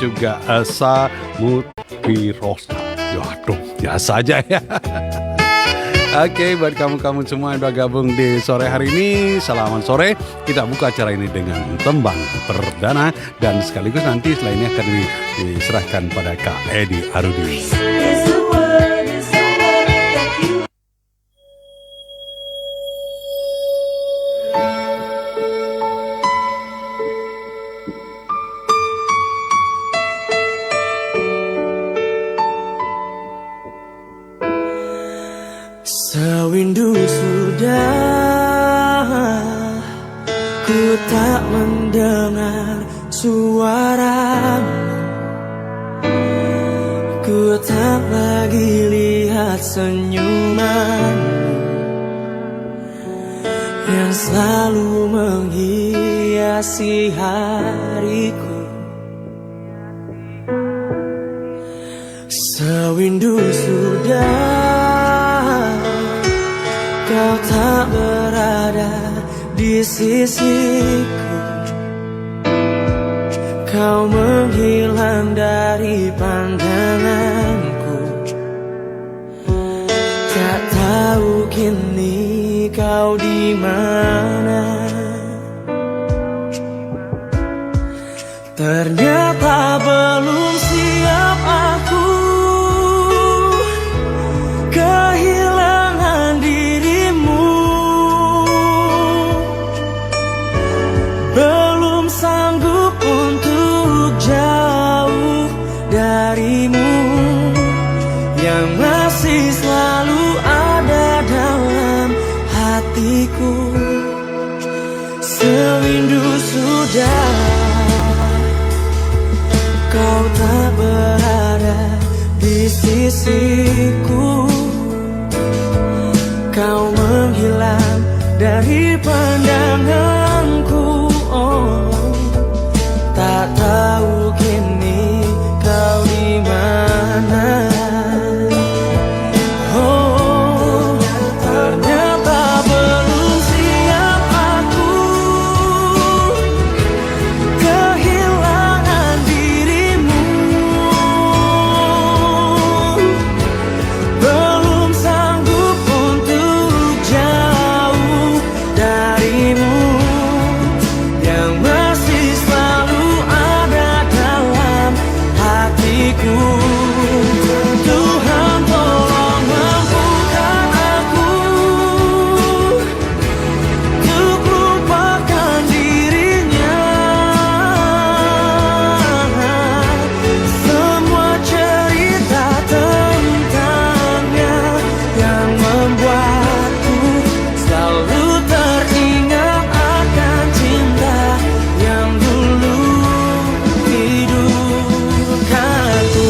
juga Esa Mutirosa. Waduh, biasa aja ya. Oke, buat kamu-kamu semua yang udah gabung di sore hari ini, selamat sore. Kita buka acara ini dengan tembang perdana dan sekaligus nanti setelah ini akan diserahkan pada Kak Edi Arudi. Sewindu sudah ku tak mendengar suaramu, ku tak lagi lihat senyumanmu yang selalu menghiasi hariku. Sewindu sudah kau tak berada di sisiku, kau menghilang dari pandanganku. Tak tahu kini kau di mana. Ternyata belum siap aku kehilangan dirimu, belum sanggup untuk jauh darimu yang masih selalu ada dalam hatiku. Sewindu sudah kau tak berada di sisiku, kau menghilang dari pandanganku. Oh, tak tahu kini kau di mana. Oh, ternyata belum siap aku kehilangan dirimu, belum sanggup untuk jauh darimu yang masih selalu ada dalam hatiku. Tuhan tolong mampukan aku untuk lupakan dirinya. Semua cerita tentangnya yang membuatku selalu teringat akan cinta yang dulu hidupkanku.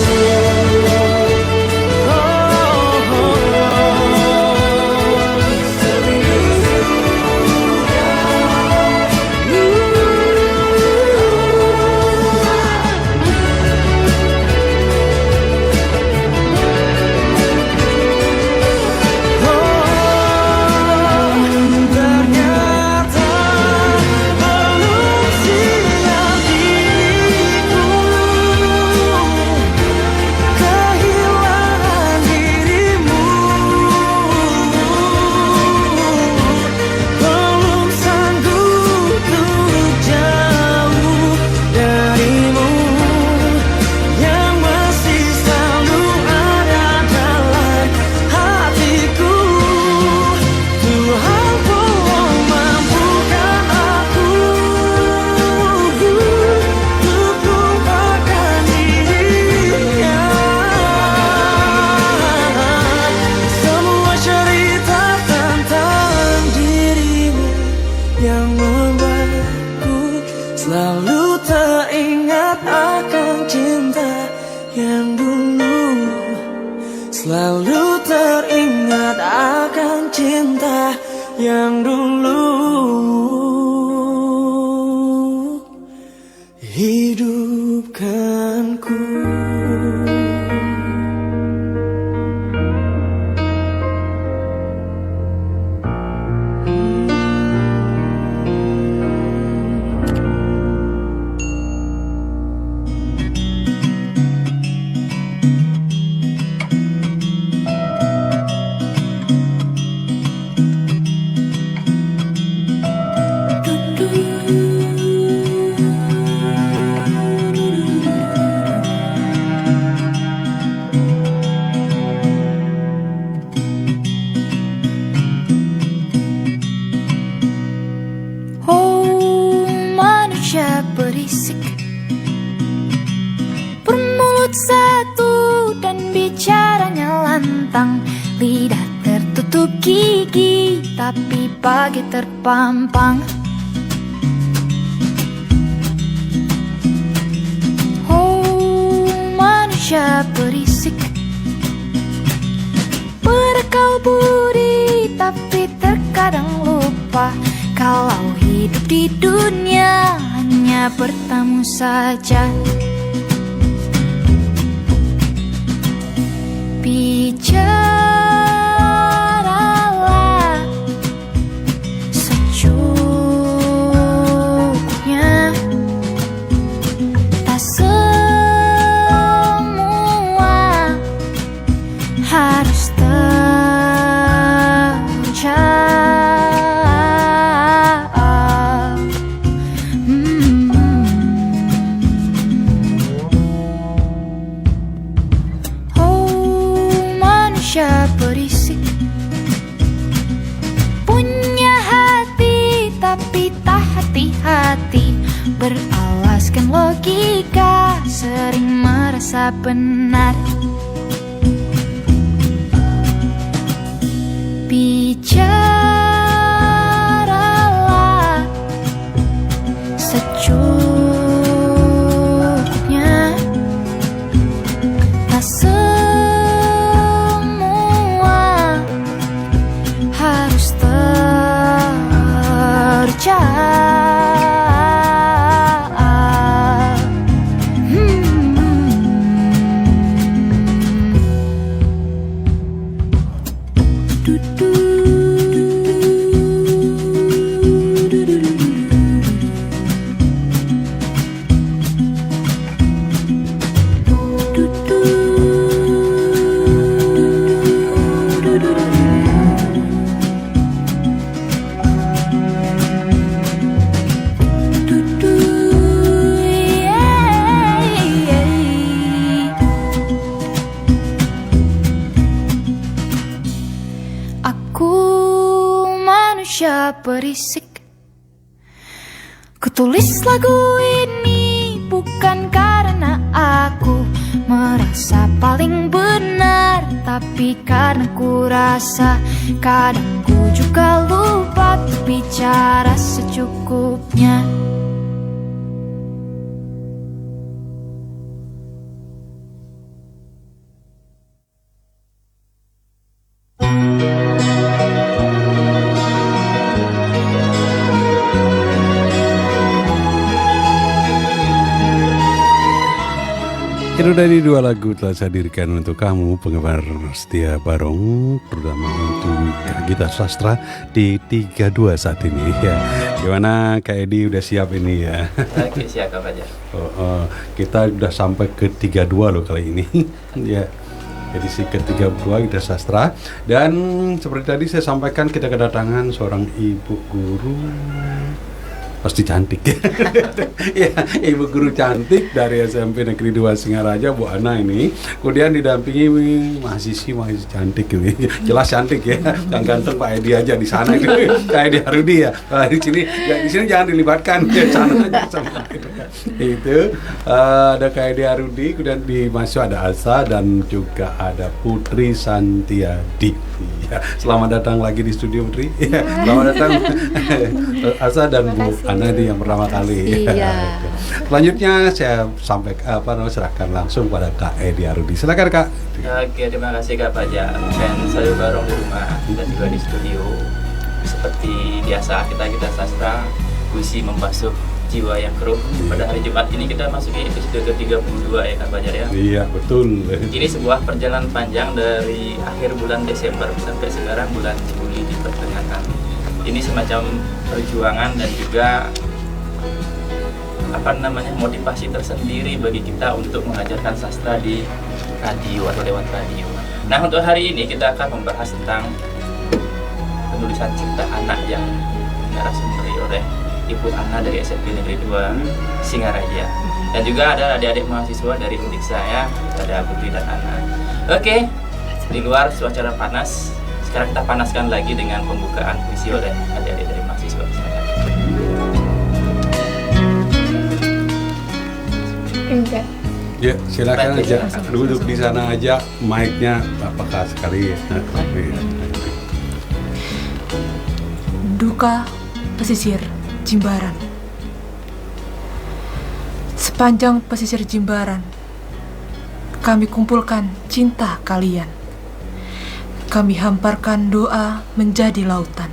Ternyata belum siap diriku kehilangan dirimu, belum sanggup untuk jauh darimu yang masih selalu ada dalam hatiku. Tuhan tolong mampukan aku untuk lupakan dirinya. Semua cerita tentang dirimu yang membuatku selalu teringat akan cinta yang dulu, selalu teringat akan cinta yang dulu hidupkanku. duduk satu dan bicaranya lantang. Lidah tertutup gigi tapi bagai terpampang. Oh, manusia berisik, berakal budi tapi terkadang lupa kalau hidup di dunia hanya bertamu saja. Bicaralah secukupnya, tak semua harus terjawab. Oh, manusia berisik, punya hati tapi tak hati-hati, beralaskan logika, sering merasa benar. Bicaralah secukupnya, tak semua harus terjawab. Aku manusia berisik, kutulis lagu ini bukan karena aku merasa paling benar, tapi karena ku rasa kadang ku juga lupa untuk bicara secukupnya. Itu dari dua lagu telah saya hadirkan untuk kamu penggemar setia Barong, terutama untuk gitar sastra di 32 saat ini ya. Gimana Kak Edi, udah siap ini ya? Oke, siap aja. Kita udah sampai ke 32 loh kali ini ya. Edisi ke-32 gitar sastra. Dan seperti tadi saya sampaikan, kita kedatangan seorang ibu guru pasti cantik. Ya, ibu guru cantik dari SMP Negeri 2 Singaraja, Bu Ana ini. Kemudian didampingi mahasiswi cantik ini. Jelas cantik ya. Yang ganteng Pak Edi aja di sana itu. Pak Edi Harudi ya. Di sini ya, di sini jangan dilibatkan ya, sana aja sama itu. Ada Kak Edi Harudi, kemudian di mahasiswa ada Asa dan juga ada Putri Santiadi. Ya, selamat datang lagi di studio Putri. Ya, selamat datang Asa dan Bu Ana di yang pertama kali. Iya. Selanjutnya saya serahkan langsung pada Kak Edi Harudi. Silakan Kak. Oke, terima kasih Kak Fajar. Fans Sayur Barong di rumah dan juga di studio. Seperti biasa kita sastra, puisi membasuh jiwa yang keruh. Pada hari Jumat ini kita masuki episode ke-32 ya Kak Fajar ya. Iya, betul. Ini sebuah perjalanan panjang dari akhir bulan Desember sampai sekarang bulan Juli di pertengahan. Ini semacam perjuangan dan juga motivasi tersendiri bagi kita untuk mengajarkan sastra di radio atau lewat radio. Nah, untuk hari ini kita akan membahas tentang penulisan cipta anak yang narasumber oleh Ibu Ana dari SMP Negeri 2 Singaraja. Dan juga ada adik-adik mahasiswa dari undik saya, ada Putri dan Ana. Oke, di luar suasana panas, sekarang kita panaskan lagi dengan pembukaan puisi oleh adik-adik dari mahasiswa. Silakan. Enggak. Ya, silakan Baik, aja. silakan. Duduk di sana aja, mic-nya apakah sekali ya. Duka pesisir Jimbaran. Sepanjang pesisir Jimbaran, kami kumpulkan cinta kalian. Kami hamparkan doa menjadi lautan,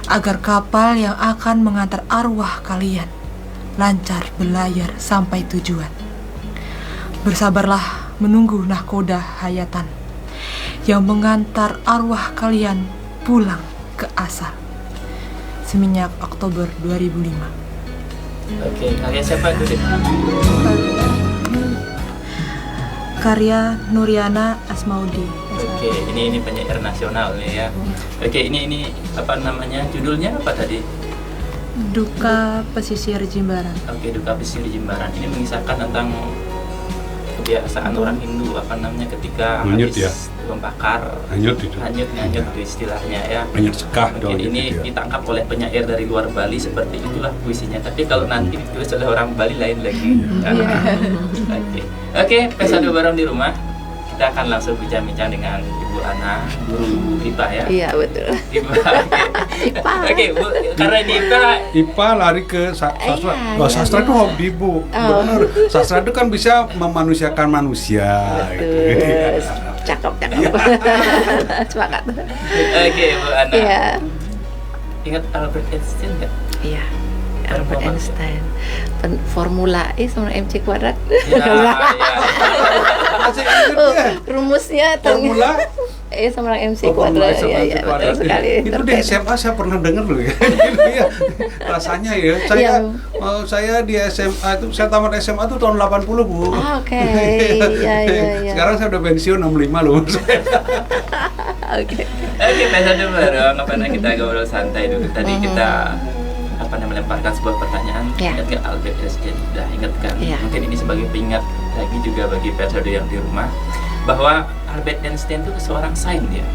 agar kapal yang akan mengantar arwah kalian lancar berlayar sampai tujuan. Bersabarlah menunggu nahkoda hayatan yang mengantar arwah kalian pulang ke asal. Seminyak Oktober 2005. Oke, karya siapa itu? Karya Nuriana Asmaudi. Oke, ini penyair nasional nih ya. Oke, ini apa namanya? Judulnya apa tadi? Duka Pesisir Jimbaran. Oke, Duka Pesisir Jimbaran. Ini mengisahkan tentang kebiasaan orang Hindu apa namanya ketika Hanyut habis ya? membakar Hanyut itu. hanyut itu istilahnya ya. Hanyut sekah Mungkin dong ini gitu ya. ditangkap oleh penyair dari luar Bali seperti itulah puisinya. Tapi kalau nanti ditulis oleh orang Bali lain lagi. Oke, Pesado Bareng di Rumah. Kita akan langsung bincang-bincang dengan Ibu Ana, guru IPA ya. Iya betul. IPA. Oke, Bu, karena di IPA IPA lari ke sastra. Iya, Wah, iya, sastra iya. itu hobi, Bu. Benar. Sastra itu kan bisa memanusiakan manusia. Betul. Gitu. Cakep. Semangat. Oke, Bu Ana. Iya. Ingat Albert Einstein nggak? Iya. Albert Apa? Einstein. Formula E sama MC kuadrat. Ya, ya. Masih ingat ya? Rumusnya Formula E sama MC Formula kuadrat. sama Iya, kuadrat. betul sekali. Itu di SMA saya pernah dengar loh ya. Iya, rasanya ya. Saya di SMA itu saya tamat SMA itu tahun 80, Bu. Ah, oke. Iya. Sekarang saya udah pensiun 65 loh. Oke. Oke, Pesado Bareng. Apa namanya kita ngobrol santai dulu. Tadi kita melemparkan sebuah pertanyaan. Ya. Ingat nggak Albert Einstein? Udah ingat kan? Ya. Mungkin ini sebagai pengingat lagi juga bagi Pesado yang di rumah bahwa Albert Einstein itu seorang sains dia.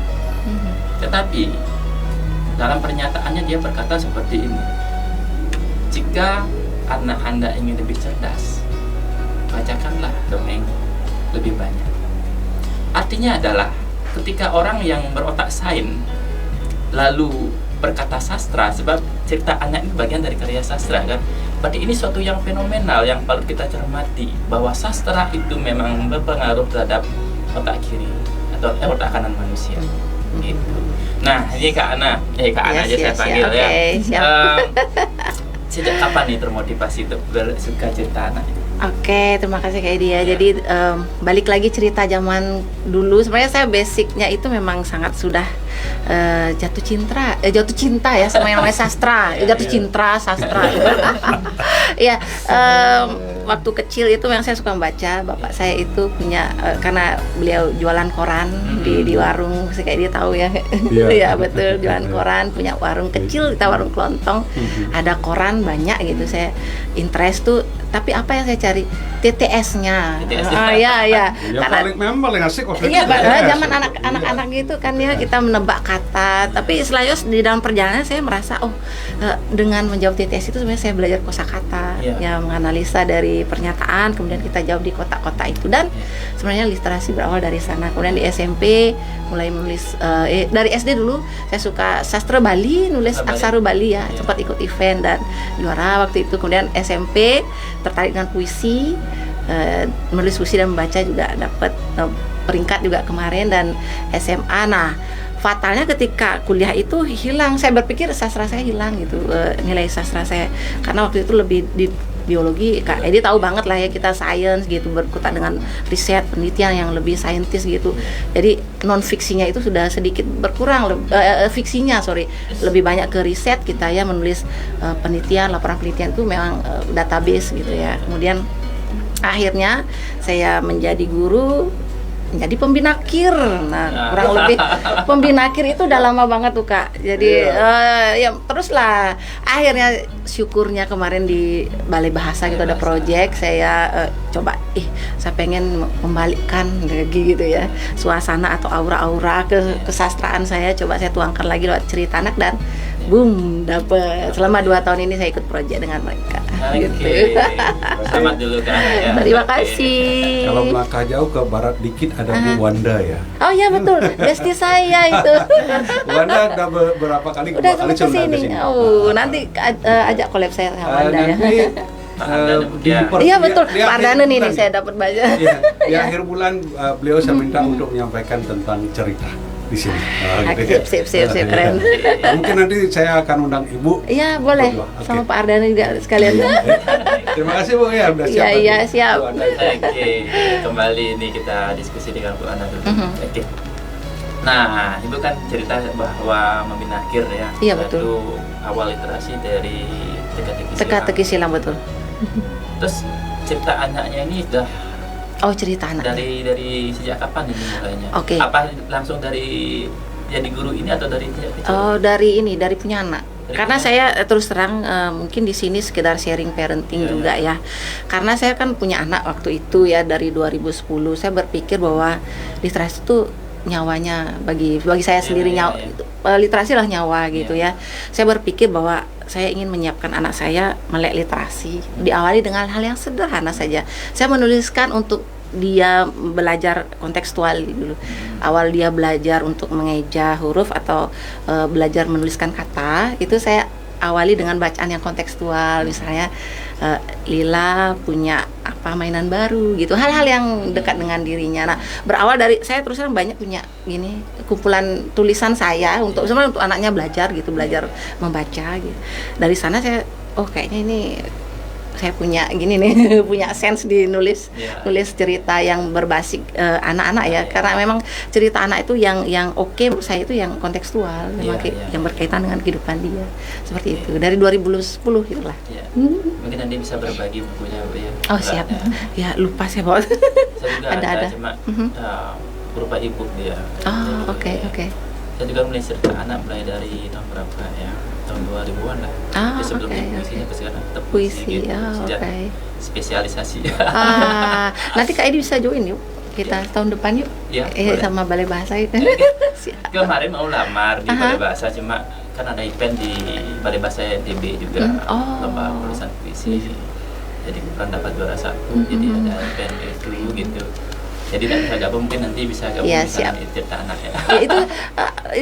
Tetapi dalam pernyataannya dia berkata seperti ini. Jika anak Anda ingin lebih cerdas, bacakanlah dongeng lebih banyak. Artinya adalah ketika orang yang berotak sains lalu berkata sastra, sebab cerita anak ini bagian dari karya sastra kan, berarti ini suatu yang fenomenal yang perlu kita cermati bahwa sastra itu memang berpengaruh terhadap otak kiri atau otak kanan manusia gitu. Nah ini Kak Ana, Kak Ana aja saya panggil ya. Siap. Sejak kapan nih termotivasi untuk suka cerita anak? Oke, terima kasih Kak Edi ya. Jadi balik lagi cerita zaman dulu. Sebenarnya saya basicnya itu memang sangat sudah jatuh cinta ya sama yang namanya sastra. Jatuh cinta sastra. Iya, waktu kecil itu yang saya suka membaca. Bapak saya itu punya karena beliau jualan koran di warung, kayak dia tahu ya. Iya betul, jualan koran, punya warung kecil, kita warung kelontong. Ada koran banyak gitu. Saya interest tuh, tapi apa yang saya cari? TTS-nya. Iya. Memang paling asik waktu Iya, itu. zaman anak-anak gitu kan ya, kita menebak kata. Tapi selanjutnya di dalam perjalanan saya merasa dengan menjawab TTS itu sebenarnya saya belajar kosakata, ya menganalisa dari pernyataan, kemudian kita jawab di kotak-kotak itu, dan sebenarnya literasi berawal dari sana. Kemudian di SMP mulai menulis dari SD dulu saya suka sastra Bali, nulis Aksaru Bali ya, sempat ikut event dan juara waktu itu. Kemudian SMP tertarik dengan puisi, menulis puisi dan membaca juga dapat peringkat juga kemarin, dan SMA. Nah, fatalnya ketika kuliah itu hilang, saya berpikir sastra saya hilang gitu, nilai sastra saya, karena waktu itu lebih di biologi. Kak Edi tahu banget lah ya, kita sains gitu, berkutat dengan riset penelitian yang lebih saintis gitu. Jadi non fiksinya itu sudah sedikit berkurang, fiksinya lebih banyak ke riset kita ya, menulis penelitian, laporan penelitian itu memang database gitu ya. Kemudian akhirnya saya menjadi guru, menjadi pembina KIR. Nah, kurang lebih pembina KIR itu udah lama banget tuh Kak. Jadi ya teruslah. Akhirnya syukurnya kemarin di Balai Bahasa gitu ada project, saya coba saya pengen membalikkan lagi gitu ya suasana atau aura-aura kesastraan saya, coba saya tuangkan lagi lewat cerita anak, dan boom, dapet. Selama 2 tahun ini saya ikut proyek dengan mereka. Oke. Gitu. Selamat dulu kan ya. Terima Oke. kasih. Kalau melangkah jauh ke barat dikit ada Bu Wanda ya. Oh iya betul, bestie saya itu. Bu Wanda udah berapa kali? Udah Dua kali sempat sudah kesini. kesini. Oh, nanti ajak collab saya sama Anda ya. Nanti Pak Ardana, ya. Iya betul, di Pak akhir Ardana nih bulan. saya dapat baca. Iya, di akhir bulan beliau saya minta untuk menyampaikan tentang cerita di sini. Sip, keren. Mungkin nanti saya akan undang Ibu. Iya boleh, Berdua, oke. sama Pak Ardana juga sekalian. Terima kasih Bu ya, udah siap. Iya, tadi. siap. Bu Wanda. Oke, kembali ini kita diskusi dengan Bu Ana dulu. Oke. Nah, Ibu kan cerita bahwa membina KIR ya. Iya, Satu betul. awal literasi dari teka-teki silang. Teka-teki silang betul. Terus cerita anaknya ini udah Oh cerita anak. dari sejak kapan ini mulainya? Oke. Apa langsung dari jadi guru ini atau dari sejak kecil? Oh dari punya anak. Dari Karena punya saya terus terang mungkin di sini sekedar sharing parenting Iya, juga ya. Karena saya kan punya anak waktu itu ya dari 2010. Saya berpikir bahwa literasi itu nyawanya bagi saya Iya, sendiri iya, nyawa. iya. Literasi lah nyawa gitu Iya. ya. Saya berpikir bahwa saya ingin menyiapkan anak saya melek literasi. Diawali dengan hal yang sederhana saja. Saya menuliskan untuk dia belajar kontekstual dulu. Awal dia belajar untuk mengeja huruf atau belajar menuliskan kata, itu saya awali dengan bacaan yang kontekstual. Misalnya Lila punya apa mainan baru gitu, hal-hal yang dekat dengan dirinya. Nah, berawal dari saya terus terang banyak punya gini kumpulan tulisan saya untuk sebenarnya untuk anaknya belajar gitu, belajar membaca gitu. Dari sana saya kayaknya ini saya punya gini nih punya sense di nulis cerita yang berbasis anak-anak ya, karena memang cerita anak itu yang oke menurut saya itu yang kontekstual, memang yang berkaitan dengan kehidupan dia seperti itu dari 2010 itulah. Ya. Mungkin nanti bisa berbagi bukunya Bu ya. Oh siap ya, lupa saya bawa. Saya juga ada cuma berupa e-book dia. Oh oke. Saya juga mulai cerita anak mulai dari tahun berapa ya, tahun 2000-an lah. Ah, Jadi sebelum oke, puisinya ke sekarang tetap Puisi, gitu. Sejak oke. spesialisasi. Nanti Kak Edi bisa join yuk kita tahun depan yuk. Ya, boleh. Sama balai bahasa itu. Siap. Kemarin mau lamar di Balai Bahasa, cuma kan ada event di Balai Bahasa NTB juga, lomba tulisan puisi. Jadi bukan dapat juara 1, jadi ada event itu gitu. Jadi tidak bisa gabung, mungkin nanti bisa gabung Iya, sama siap. cerita anak ya. Ya itu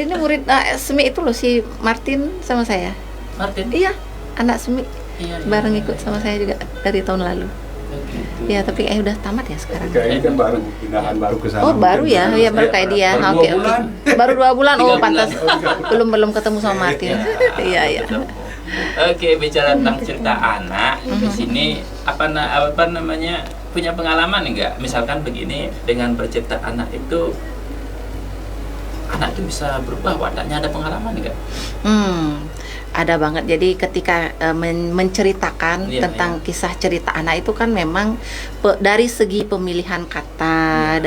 ini murid Semi itu loh, si Martin sama saya. Martin? Iya, anak Semi Iya, bareng ikut sama saya juga dari tahun lalu. Gitu. Ya tapi udah tamat ya sekarang. Kayak ini kan baru pindahan baru ke sana. Oh baru ya, ya baru kayak dia. Baru Oke, 2 bulan. baru 2 bulan. Oh 3 pantas bulan. belum ketemu sama Martin. Iya. Ketemu. Oke, bicara tentang cerita anak, di sini apa namanya punya pengalaman enggak? Misalkan begini, dengan bercerita anak itu bisa berubah wataknya, ada pengalaman enggak? Ada banget. Jadi ketika menceritakan Iya, tentang kisah cerita anak itu kan memang dari segi pemilihan kata,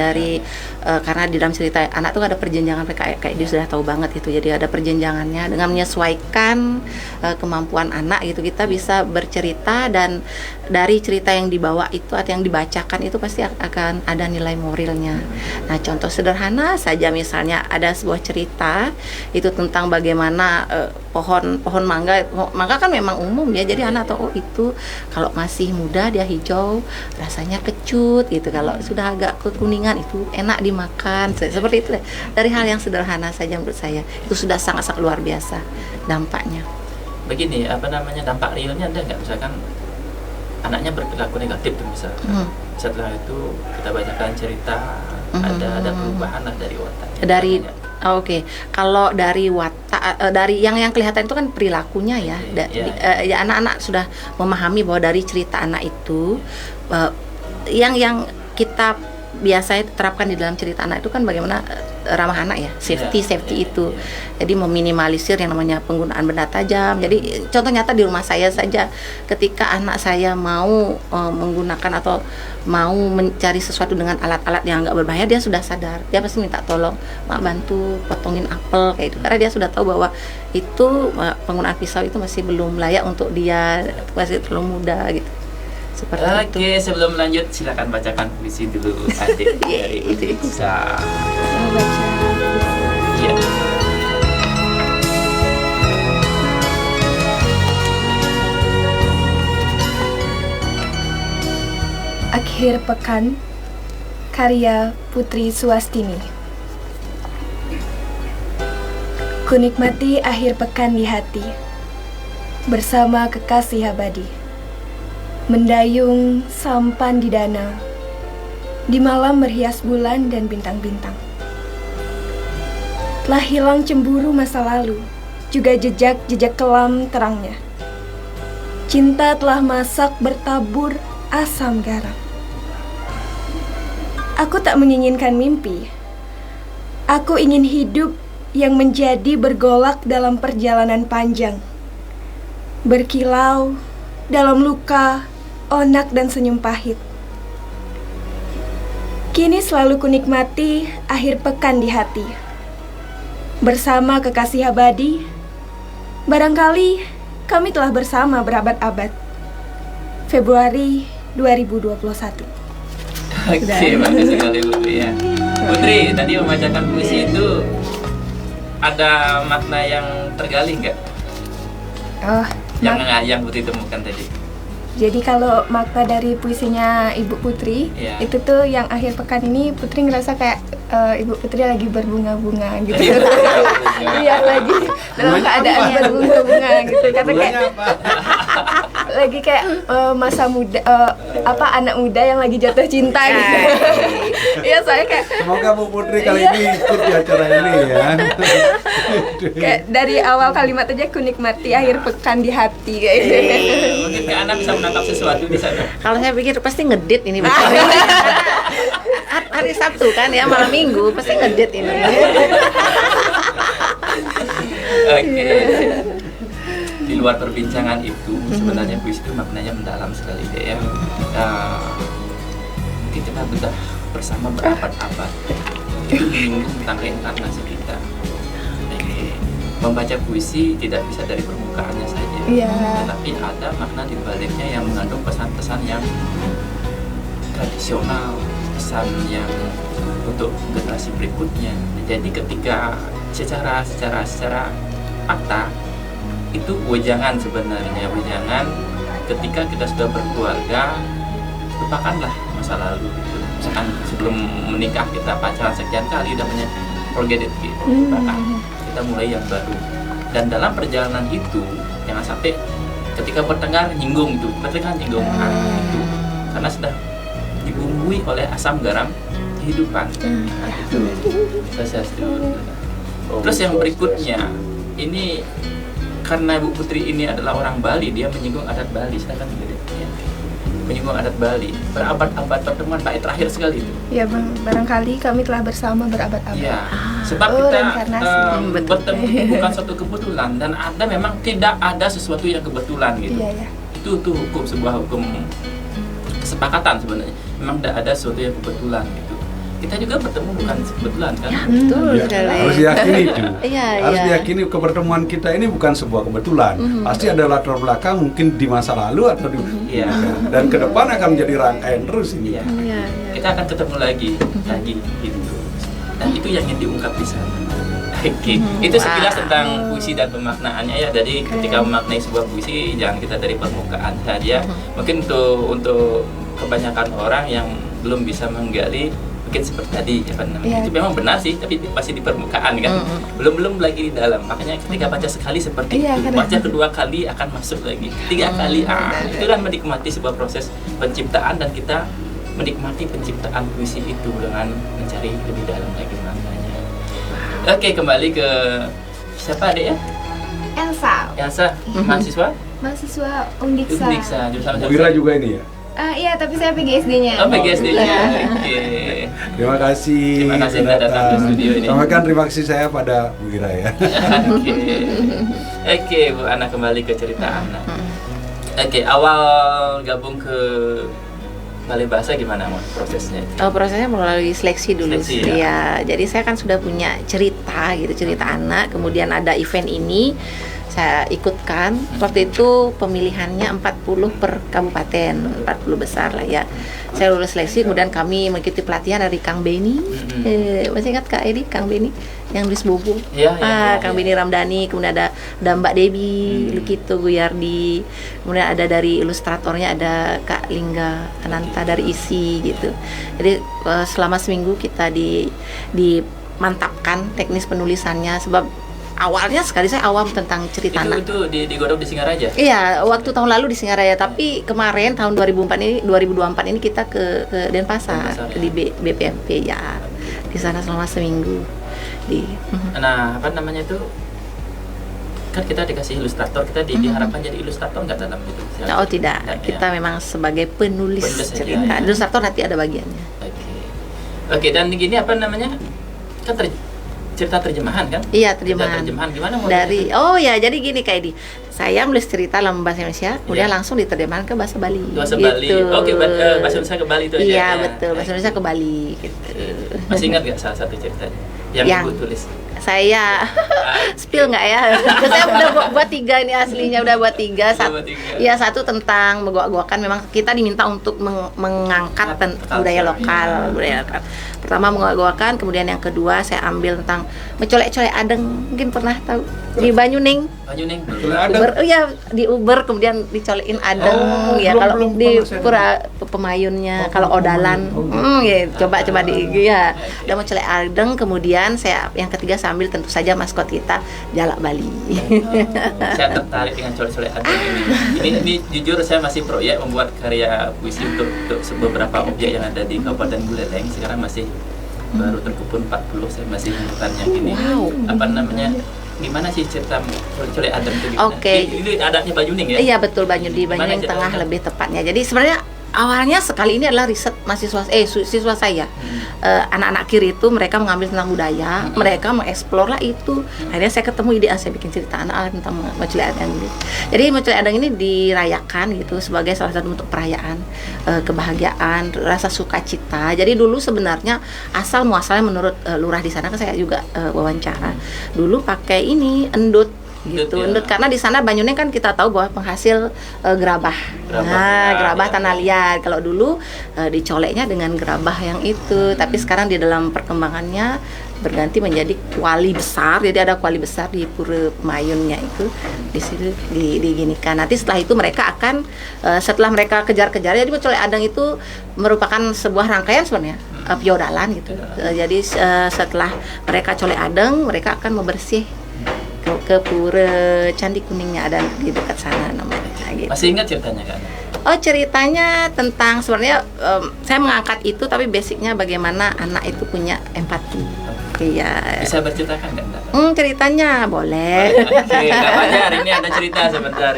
karena di dalam cerita anak itu ada perjenjangan, kayak dia sudah tahu banget itu. Jadi ada perjenjangannya dengan menyesuaikan kemampuan anak gitu, kita bisa bercerita, dan dari cerita yang dibawa itu atau yang dibacakan itu pasti akan ada nilai moralnya. Nah, contoh sederhana saja, misalnya ada sebuah cerita itu tentang bagaimana pohon mangga kan memang umum ya, jadi anak tahu itu kalau masih muda dia hijau rasanya kecut gitu, kalau sudah agak kekuningan itu enak dimakan, seperti itu. Dari hal yang sederhana saja menurut saya itu sudah sangat-sangat luar biasa dampaknya. Begini, dampak realnya ada nggak? Misalkan anaknya berperilaku negatif tuh misalkan. Setelah itu kita bacakan cerita, ada perubahan lah dari watak. Oke. Kalau dari watak, dari yang kelihatan itu kan perilakunya ya. Ya anak-anak sudah memahami bahwa dari cerita anak itu yang kita biasanya terapkan di dalam cerita anak itu kan bagaimana ramah anak ya, safety itu. Jadi meminimalisir yang namanya penggunaan benda tajam. Jadi contoh nyata di rumah saya saja, ketika anak saya mau menggunakan atau mau mencari sesuatu dengan alat-alat yang nggak berbahaya, dia sudah sadar, dia pasti minta tolong, mak bantu potongin apel kayak itu, karena dia sudah tahu bahwa itu penggunaan pisau itu masih belum layak untuk dia, masih terlalu muda gitu. Seperti itu. Oke, sebelum lanjut silakan bacakan puisi dulu adik dari Utiksa. Saya baca. Iya. Akhir Pekan, karya Putri Suwastini. Kunikmati akhir pekan di hati, bersama kekasih abadi. Mendayung sampan di danau, di malam berhias bulan dan bintang-bintang. Telah hilang cemburu masa lalu, juga jejak-jejak kelam terangnya. Cinta telah masak bertabur asam garam. Aku tak menginginkan mimpi. Aku ingin hidup yang menjadi bergolak dalam perjalanan panjang. Berkilau dalam luka, onak dan senyum pahit. Kini selalu kunikmati akhir pekan di hati. Bersama kekasih abadi, barangkali kami telah bersama berabad-abad. Februari 2021. Oke, bagus sekali Bu ya. Putri, tadi membacakan puisi itu ada makna yang tergali nggak? Oh, Yang Putri temukan tadi? jadi kalau makna dari puisinya Ibu Putri, Iya. itu tuh yang akhir pekan ini Putri ngerasa kayak Ibu Putri lagi berbunga-bunga gitu. Iya, lagi dalam keadaan berbunga-bunga gitu. Karena kayak lagi kayak masa muda, anak muda yang lagi jatuh cinta gitu. Iya, saya kayak Semoga Bu Putri kali ini ikut di acara ini ya. kayak dari awal kalimat aja kunikmati akhir pekan di hati kayak gitu. Mungkin Kak Ana bisa menangkap sesuatu di sana. Kalau saya pikir pasti ngedit ini betul. Hari Sabtu kan ya, malam Minggu pasti ngedit ini. Oke. Di luar perbincangan itu sebenarnya puisi itu maknanya mendalam sekali deh ya. Mungkin kita sudah bersama berabad-abad itu menyinggung tentang reinkarnasi kita. Membaca puisi tidak bisa dari permukaannya saja, tetapi ada makna di baliknya yang mengandung pesan-pesan yang tradisional, pesan yang untuk generasi berikutnya. Jadi ketika secara fakta itu wejangan sebenarnya, wejangan ketika kita sudah berkeluarga, lupakanlah masa lalu gitu. Misalkan sebelum menikah kita pacaran sekian kali udah forget it gitu, lupakan. Kita mulai yang baru, dan dalam perjalanan itu jangan sampai ketika bertengkar nyinggung itu, bertengkar nyinggung itu, karena sudah dibumbui oleh asam garam kehidupan. Nah, itu saya setuju. Terus yang berikutnya ini karena Bu Putri ini adalah orang Bali, dia menyinggung adat Bali, silakan ya. Menyinggung adat Bali, berabad-abad pertemuan, bait terakhir sekali itu. Ya bang, barangkali kami telah bersama berabad-abad. Iya, sebab kita bertemu itu bukan suatu kebetulan, dan ada memang tidak ada sesuatu yang kebetulan gitu. Iya. Itu hukum, sebuah hukum kesepakatan sebenarnya. Memang tidak ada sesuatu yang kebetulan gitu. Kita juga bertemu bukan kebetulan kan? Ya, betul Ya, sekali. harus diyakini itu. Iya, Harus iya. diyakini pertemuan kita ini bukan sebuah kebetulan. Pasti ada latar belakang mungkin di masa lalu atau di Iya. dan ke depan akan menjadi rangkaian terus ini. Iya. Iya, Kita akan ketemu lagi gitu. Dan itu yang ingin diungkap di sana. Oke, itu sekilas tentang puisi dan pemaknaannya ya. Jadi ketika memaknai sebuah puisi jangan kita dari permukaan saja. Mungkin untuk kebanyakan orang yang belum bisa menggali, mungkin seperti tadi apa namanya, itu memang benar sih, tapi masih di permukaan kan, belum lagi di dalam. Makanya ketika baca sekali seperti itu, baca kedua kali akan masuk lagi, ketiga kali, itu kan menikmati sebuah proses penciptaan, dan kita menikmati penciptaan puisi itu dengan mencari lebih dalam lagi maknanya. Oke, kembali ke siapa adek ya? Elsa, mahasiswa? Mahasiswa Undiksa. Undiksa, jurusan Bu Ira juga ini ya. Iya, tapi saya PGSD-nya. Oh, PGSD-nya. Oke. Terima kasih. Terima kasih sudah datang di studio ini. Sampaikan terima kasih saya pada Bu Ira ya. Oke, Bu Ana, kembali ke cerita Ana. Oke, awal gabung ke Balai Bahasa gimana prosesnya? Prosesnya melalui seleksi dulu. Seleksi, ya. Ya, jadi saya kan sudah punya cerita anak. Kemudian ada event ini, saya ikutkan. Waktu itu pemilihannya 40 per kabupaten, 40 besar lah ya. Saya lulus seleksi, kemudian kami mengikuti pelatihan dari Kang Beni. Masih ingat Kak Edi, Kang Beni yang nulis Bobo. Kang Beni Ramdhani, kemudian ada Mbak Debbie Lukito Guyardi, kemudian ada dari ilustratornya ada Kak Lingga Ananta dari ISI gitu. Jadi selama seminggu kita dimantapkan teknis penulisannya, sebab awalnya sekali saya awam tentang cerita anak. Itu digodok di Singaraja? Iya, waktu tahun lalu di Singaraja, tapi kemarin tahun 2024 ini kita ke Denpasar, ya? di BPMP ya. Di sana selama seminggu. Nah, apa namanya itu? Kan kita dikasih ilustrator, kita diharapkan jadi ilustrator nggak dalam itu? Oh tidak, kita memang sebagai penulis cerita. Ilustrator nanti ada bagiannya. Oke, dan gini apa namanya? Kan cerita terjemahan kan? Iya, terjemahan. Terjemahan gimana mau dari jadi gini kayak di saya nulis cerita dalam bahasa Indonesia, kemudian langsung diterjemahkan ke bahasa Bali. Bahasa Bali. Oke, bahasa Indonesia ke Bali itu aja. Iya, betul. Bahasa Indonesia ke Bali gitu. Masih ingat nggak salah satu ceritanya yang Ibu tulis? Saya spill nggak ya? Saya udah buat 3 ini aslinya, udah buat 3. Satu tentang megok-gokan. Memang kita diminta untuk mengangkat budaya lokal. Pertama megok-gokan, kemudian yang kedua saya ambil tentang mencolek-colek adeng. Mungkin pernah tahu di Banyuning. Di Uber kemudian dicolekin adeng kalau di Pura Pemayunnya, kalau Odalan. Coba udah mau colek adeng, kemudian saya yang ketiga saya ambil tentu saja maskot kita Jalak Bali. Saya tertarik dengan colek-colek adeng ini. Ini jujur saya masih proyek membuat karya puisi untuk beberapa objek yang ada di Kabupaten Buleleng. Sekarang masih baru terkubur 40. Saya masih bertanya gini. Apa namanya? Gimana sih cerita colek adem itu gimana? Ini adatnya Banyuning ya? Iya betul, di Banyuning Tengah lebih tepatnya. Jadi sebenarnya awalnya sekali ini adalah riset siswa saya. Anak-anak kiri itu mereka mengambil tentang budaya, mereka mengeksplor lah itu. Akhirnya saya ketemu ide, saya bikin cerita anak tentang mencolek adeng ini. Jadi mencolek adeng ini dirayakan gitu sebagai salah satu bentuk perayaan, kebahagiaan, rasa sukacita. Jadi dulu sebenarnya asal muasalnya menurut lurah di sana, kan saya juga wawancara. Dulu pakai ini endut karena di sana Banyuning kan kita tahu bahwa penghasil gerabah tanah liat. Kalau dulu dicoleknya dengan gerabah yang itu, tapi sekarang di dalam perkembangannya berganti menjadi kuali besar. Jadi ada kuali besar di Pura Pemayunnya itu, di situ diginikan. Nanti setelah itu mereka akan setelah mereka kejar-kejar, jadi mencolek adeng itu merupakan sebuah rangkaian sebenarnya piodalan gitu. Jadi setelah mereka colek adeng, mereka akan membersih ke Pura Candi Kuningnya, ada di dekat sana namanya gitu. Masih ingat ceritanya kan? Ceritanya tentang sebenarnya saya mengangkat itu, tapi basicnya bagaimana anak itu punya empati. Iya. Bisa berceritakan nggak? Ceritanya boleh. Kapannya hari ini ada cerita sebentar.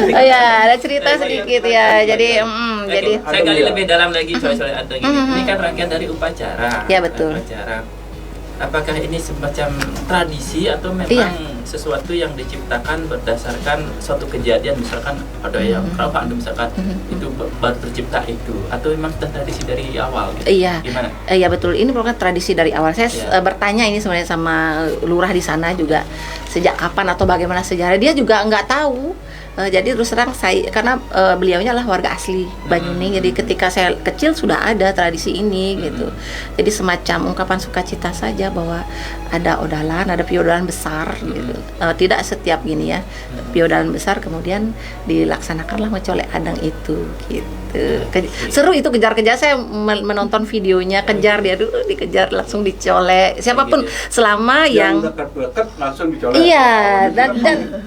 Ada cerita sedikit ya. Jadi jadi saya gali lebih dalam lagi colek-colek adeng ini. Ini kan rangkaian dari upacara. Ya betul. Apakah ini semacam tradisi atau memang sesuatu yang diciptakan berdasarkan suatu kejadian, misalkan ada yang kerapaan misalkan itu baru tercipta itu, atau memang sudah tradisi dari awal gitu? Gimana? Iya betul, ini merupakan tradisi dari awal. Saya bertanya ini sebenarnya sama lurah di sana juga, sejak kapan atau bagaimana sejarah, dia juga nggak tahu. Jadi terus terang saya, karena beliaunya adalah warga asli Banyuning, jadi ketika saya kecil sudah ada tradisi ini gitu. Jadi semacam ungkapan sukacita saja bahwa ada odalan, ada piodalan besar gitu. Tidak setiap gini ya, piodalan besar kemudian dilaksanakanlah mencolek adeng itu gitu. Seru itu, kejar-kejar, saya menonton videonya, kejar dia dulu, dikejar langsung dicolek. Siapapun selama yang dekat langsung dicolek. Iya, dan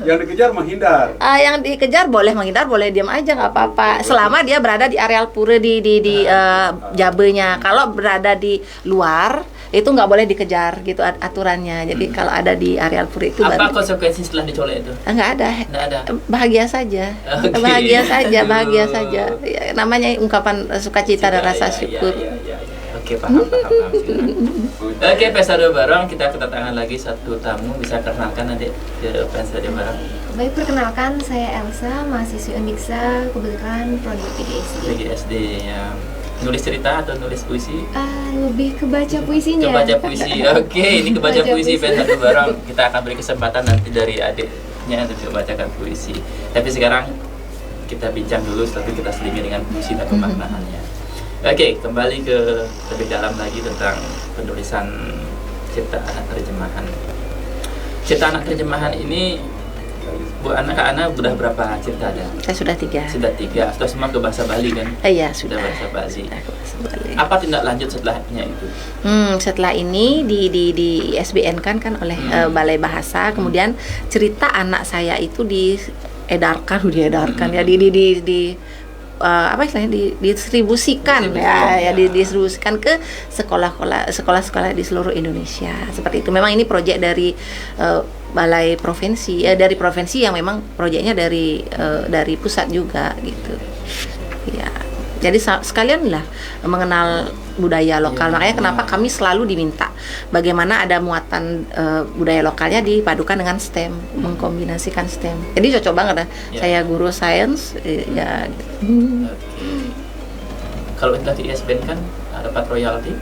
yang dikejar menghindar. Yang dikejar boleh menghindar, boleh diam aja, nggak apa-apa, selama dia berada di areal pura di jabenya. Kalau berada di luar itu nggak boleh dikejar gitu aturannya. Jadi kalau ada di areal pura itu apa konsekuensi setelah dicolek itu? Nggak ada. Bahagia saja. Bahagia saja ya, namanya ungkapan sukacita dan rasa syukur. Oke, paham. Oke, Pesta Dua Barong, kita kedatangan lagi satu tamu. Bisa kenalkan nanti ke Pesta Dua Barong. Baik, perkenalkan saya Elsa, mahasiswi Undiksa, kebetulan prodi PGSD ya. Nulis cerita atau nulis puisi? Lebih ke baca puisinya. Kebaca puisi. Oke, ini kebaca puisi Pesta Dua Barong. Kita akan beri kesempatan nanti dari adiknya untuk membacakan puisi. Tapi sekarang kita bincang dulu, setelah itu kita selingi dengan puisi dan pemaknaannya. Oke, kembali ke lebih dalam lagi tentang penulisan Cipta Anak Terjemahan. Cipta Anak Terjemahan ini Bu Ana, Kak Ana udah berapa cipta ada? Saya sudah 3. Sudah 3, sudah semua ke bahasa Bali kan? Iya, sudah. Bahasa Bali. Sudah ke bahasa Bali. Apa tindak lanjut setelahnya itu? Setelah ini di ISBN kan oleh Balai Bahasa, kemudian cerita anak saya itu diedarkan ya apa istilahnya didistribusikan didistribusikan ke sekolah-sekolah di seluruh Indonesia. Seperti itu. Memang ini proyek dari Balai Provinsi dari provinsi yang memang proyeknya dari pusat juga gitu. Ya. Jadi sekalian lah mengenal budaya lokal. Makanya kenapa kami selalu diminta bagaimana ada muatan budaya lokalnya dipadukan dengan STEM, mengkombinasikan STEM. Jadi cocok banget ya. Saya guru sains ya. Kalau kita di ISBN kan dapat royalti.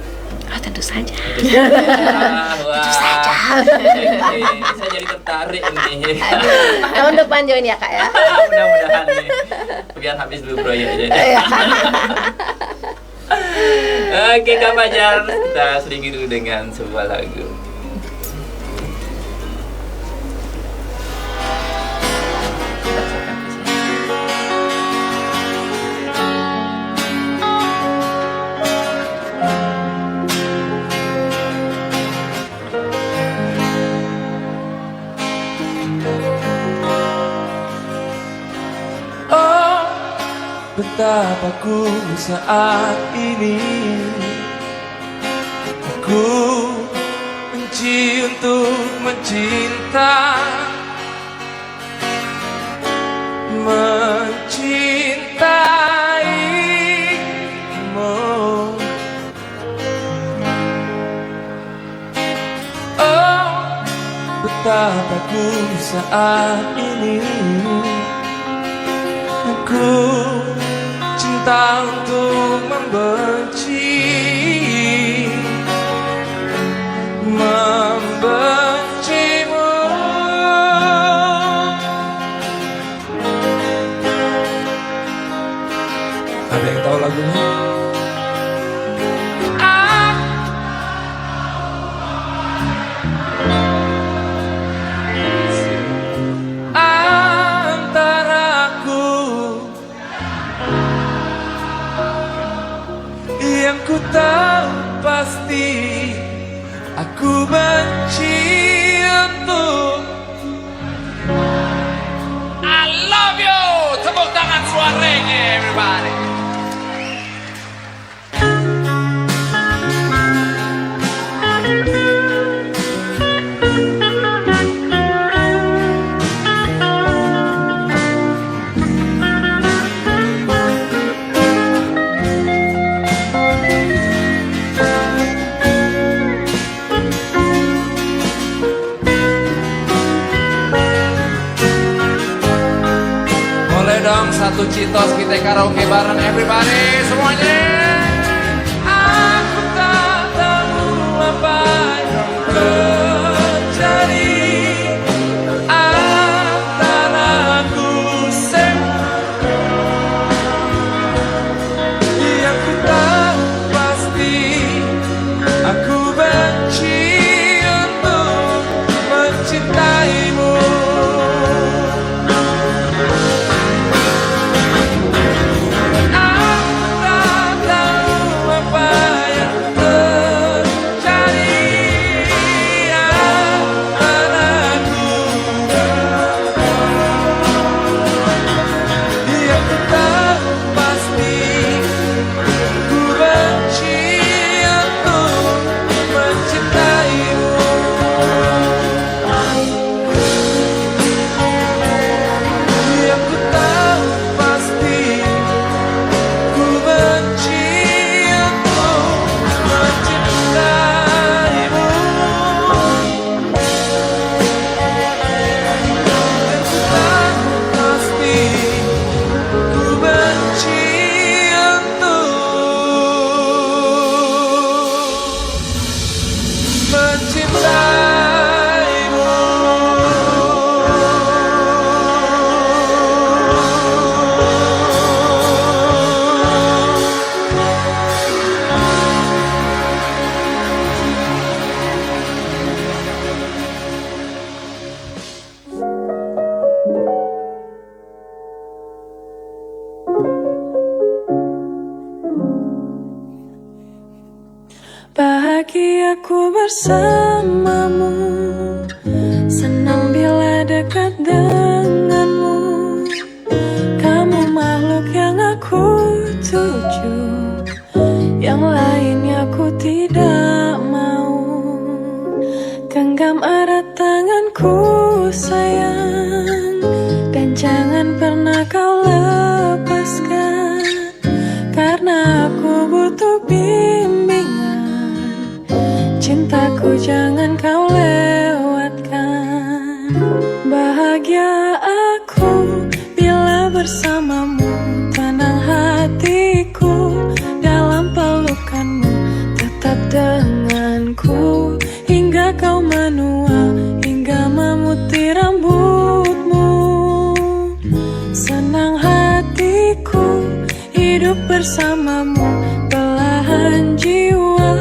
Tentu saja. Tentu saja. Saya jadi tertarik nih. Tahun depan join ya Kak ya. Mudah-mudahan nih. Biar habis dulu proyeknya. Oke Kak Fajar, kita sedikit dulu dengan sebuah lagu. Betapa ku saat ini aku benci untuk mencintaimu. Oh, betapa ku saat ini aku cinta untuk membencimu. Ada yang tahu lagunya? Yang ku tahu pasti aku benci untuk I love you. Tepuk tangan suaranya everybody. Satu citos kita karaoke bareng everybody semuanya. Aku tak tahu apa yang terjadi antara aku yang ku tahu pasti aku benci untuk mencintaimu. Bahagiaku bersamamu, senang bila dekat denganmu. Kamu makhluk yang aku tuju, yang lainnya aku tidak mau. Genggam erat tanganku sayang, dan jangan pernah kau lepaskan, karena aku butuh bimbingan. Cintaku jangan kau lewatkan. Bahagia aku bila bersamamu, tenang hatiku dalam pelukanmu. Tetap denganku hingga kau menua, hingga memutih rambutmu. Senang hatiku hidup bersamamu, belahan jiwa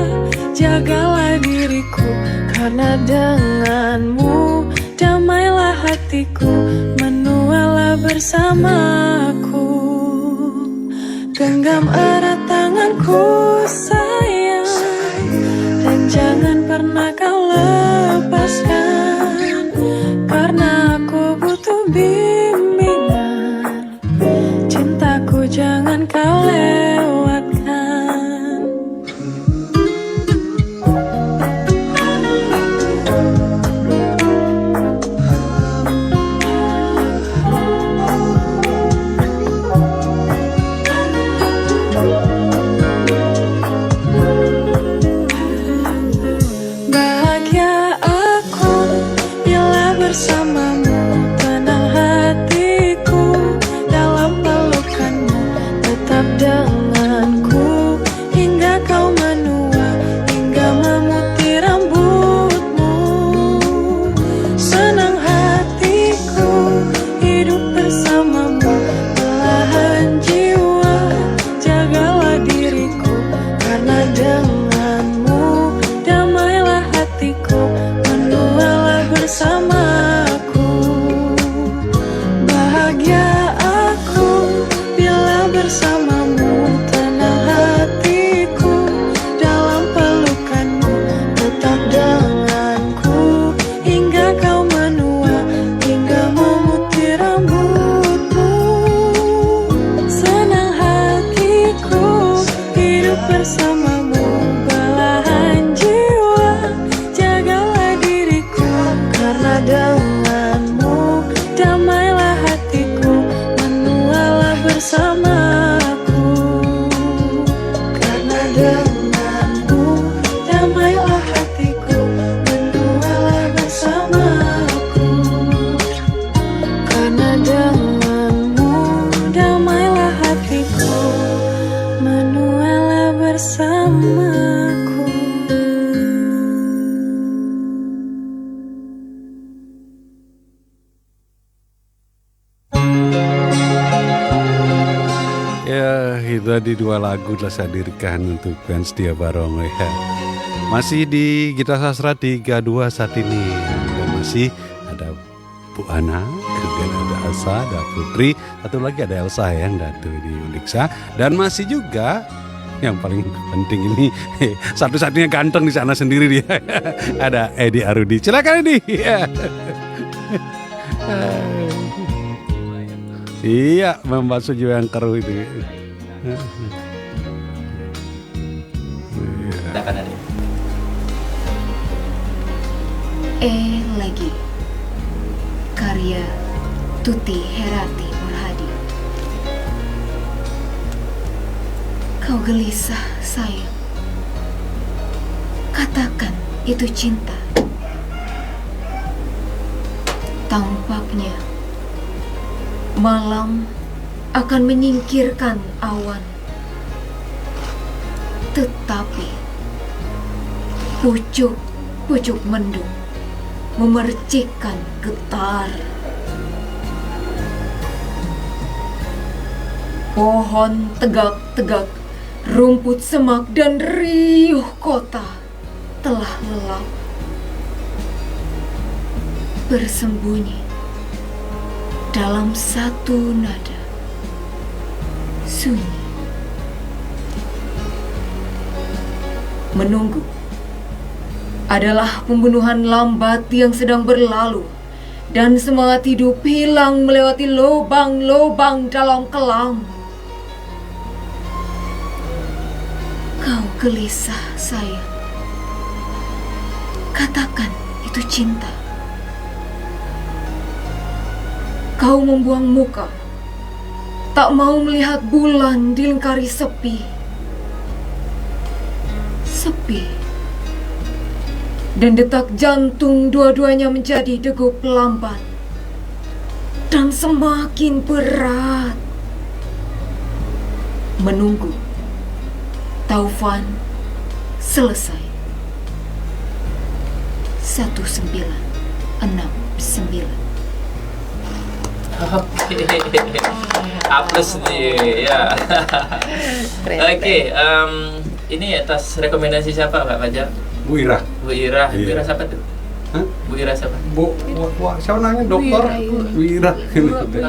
jagalah diriku, karena denganmu damailah hatiku, menualah bersamaku. Genggam erat tanganku sayang, dan jangan pernah kau lepaskan, karena aku butuh bimbingan. Cintaku jangan kau lewatkan. Bahagia aku bila bersamamu, tenang hatiku dalam pelukanmu. Tetap denganku hingga kau menua, hingga memutih rambutmu. Senang hatiku hidup bersamamu, belahan jiwa jagalah diriku, karena denganmu damailah hatiku, menualah bersamaku. Bahagia aku bila bersamamu, tenang hatiku dalam pelukanmu. Tetap denganku hingga kau menua, hingga memutih rambutmu. Senang hatiku hidup bersamamu, belahan jiwa jagalah diriku, karena denganmu damailah hatiku, menualah bersamaku. Karena denganmu damailah hatiku, menualah bersamaku. Karena denganmu damailah hatiku, menualah bersamaku. Ya, itu tadi dua lagu telah saya hadirkan untuk fans Dia Barong ya. Masih di Gita Sastra 32 saat ini. Dan masih ada Bu Ana, kemudian ada Elsa, ada Putri, satu lagi ada Elsa yang datu di Uniksa. Dan masih juga yang paling penting ini satu-satunya ganteng di sana sendiri dia. Ada Edi Arudi. Silakan Edi. Iya, membasuh jiwa yang keruh itu. Silakan Edi. Lagi karya Tuti Herati Nurhadi. Kau gelisah sayang, katakan itu cinta. Tampaknya malam akan menyingkirkan awan, tetapi pucuk-pucuk mendung memercikkan getar. Pohon tegak-tegak, rumput semak dan riuh kota telah lelap, bersembunyi dalam satu nada sunyi. Menunggu adalah pembunuhan lambat yang sedang berlalu, dan semangat hidup hilang melewati lubang-lubang dalam kelam. Kau gelisah, sayang. Katakan itu cinta. Kau membuang muka, tak mau melihat bulan dilingkari sepi. Sepi. Dan detak jantung dua-duanya menjadi degup lambat dan semakin berat. Menunggu taufan selesai. 1969. A plus nih ya. Oke, ini atas rekomendasi siapa Pak Fajar? Bu Ira. Bu Ira. Bu Iya. Ira siapa tuh? Hah? Bu Ira siapa? Siapa nanya dokter? Bu Ira.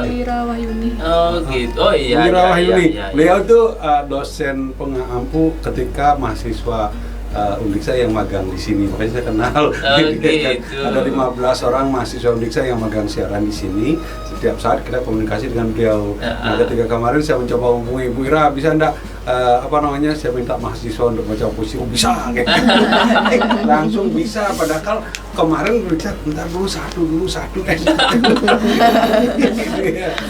Wira Wahyuni. Oh gitu. Oh iya. Bu Ira iya, Wahyuni. iya, iya. Beliau itu dosen pengampu ketika mahasiswa Undiksa yang magang di sini, makanya saya kenal. Gitu. Ada 15 orang mahasiswa Undiksa yang magang siaran di sini. Setiap saat kita komunikasi dengan beliau. Nah, ketika kemarin saya mencoba menghubungi Bu Ira, bisa enggak saya minta mahasiswa untuk baca puisi. Oh, bisa, kayak gitu. Langsung bisa, padahal kemarin berbicara bentar dulu satu.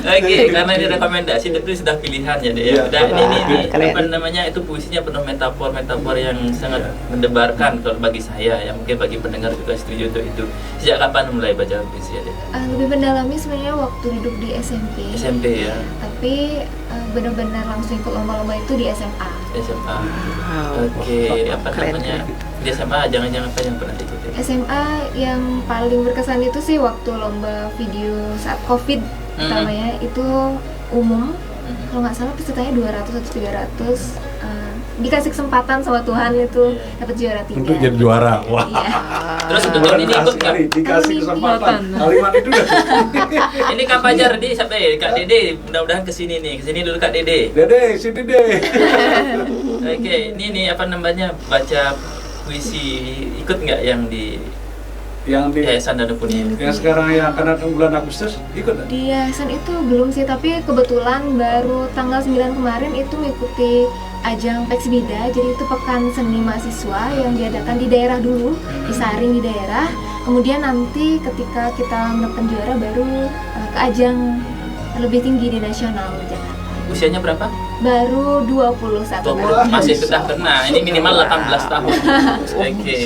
Oke, karena ini rekomendasi tapi sudah pilihan ya deh. Iya, Udah ini keren. apa namanya, itu puisinya penuh metafor yang sangat mendebarkan kalau bagi saya, yang mungkin bagi pendengar juga setuju untuk itu. Sejak kapan mulai baca puisi ya deh? Lebih mendalami sebenarnya waktu duduk di SMP. SMP ya. Tapi benar-benar langsung ikut lomba-lomba itu di SMA. SMA. Wow. Oke, apa Keren, namanya? Di SMA jangan-jangan apa yang pernah diikuti? SMA yang paling berkesan itu sih waktu lomba video saat COVID pertamanya itu umum. Kalau nggak salah pesertanya 200 atau 300. Dikasih kesempatan sama Tuhan itu dapat juara 3. Untuk jadi juara. Wah. Iya. Terus untuk tahun ini ikut nggak? Dikasih kesempatan. Kalimat itu udah. Ini Kak Fajar di siapa ya? Kak Dede, mudah-mudahan kesini nih. Kesini dulu Kak Dede. Dede, sini deh. Oke, ini nih apa namanya, baca puisi ikut nggak yang di Yang di Yayasan Danu Punia? yang sekarang yang akan datang bulan Agustus ikut nggak? Di yayasan itu belum sih, tapi kebetulan baru tanggal 9 kemarin itu mengikuti ajang Peksbida. Jadi itu pekan seni mahasiswa yang diadakan di daerah dulu, disaring di daerah. Kemudian nanti ketika kita mendapatkan juara baru ke ajang lebih tinggi di nasional Jakarta. Usianya berapa? Baru 21 tahun. Masih sudah kena. Ini minimal 18 tahun. Oke.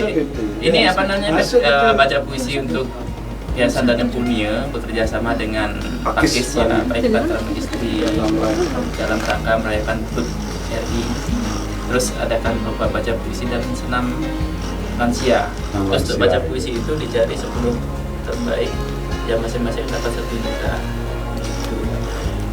Ini apa namanya? Baca puisi untuk Yayasan Danu Punia bekerja sama dengan Pakis ya, Baik Patra Magistri dalam rangka merayakan HUT RI. Terus adakan lomba baca puisi dan senam lansia. Terus untuk baca puisi itu dicari 10 terbaik yang masing-masing dapat 1 juta.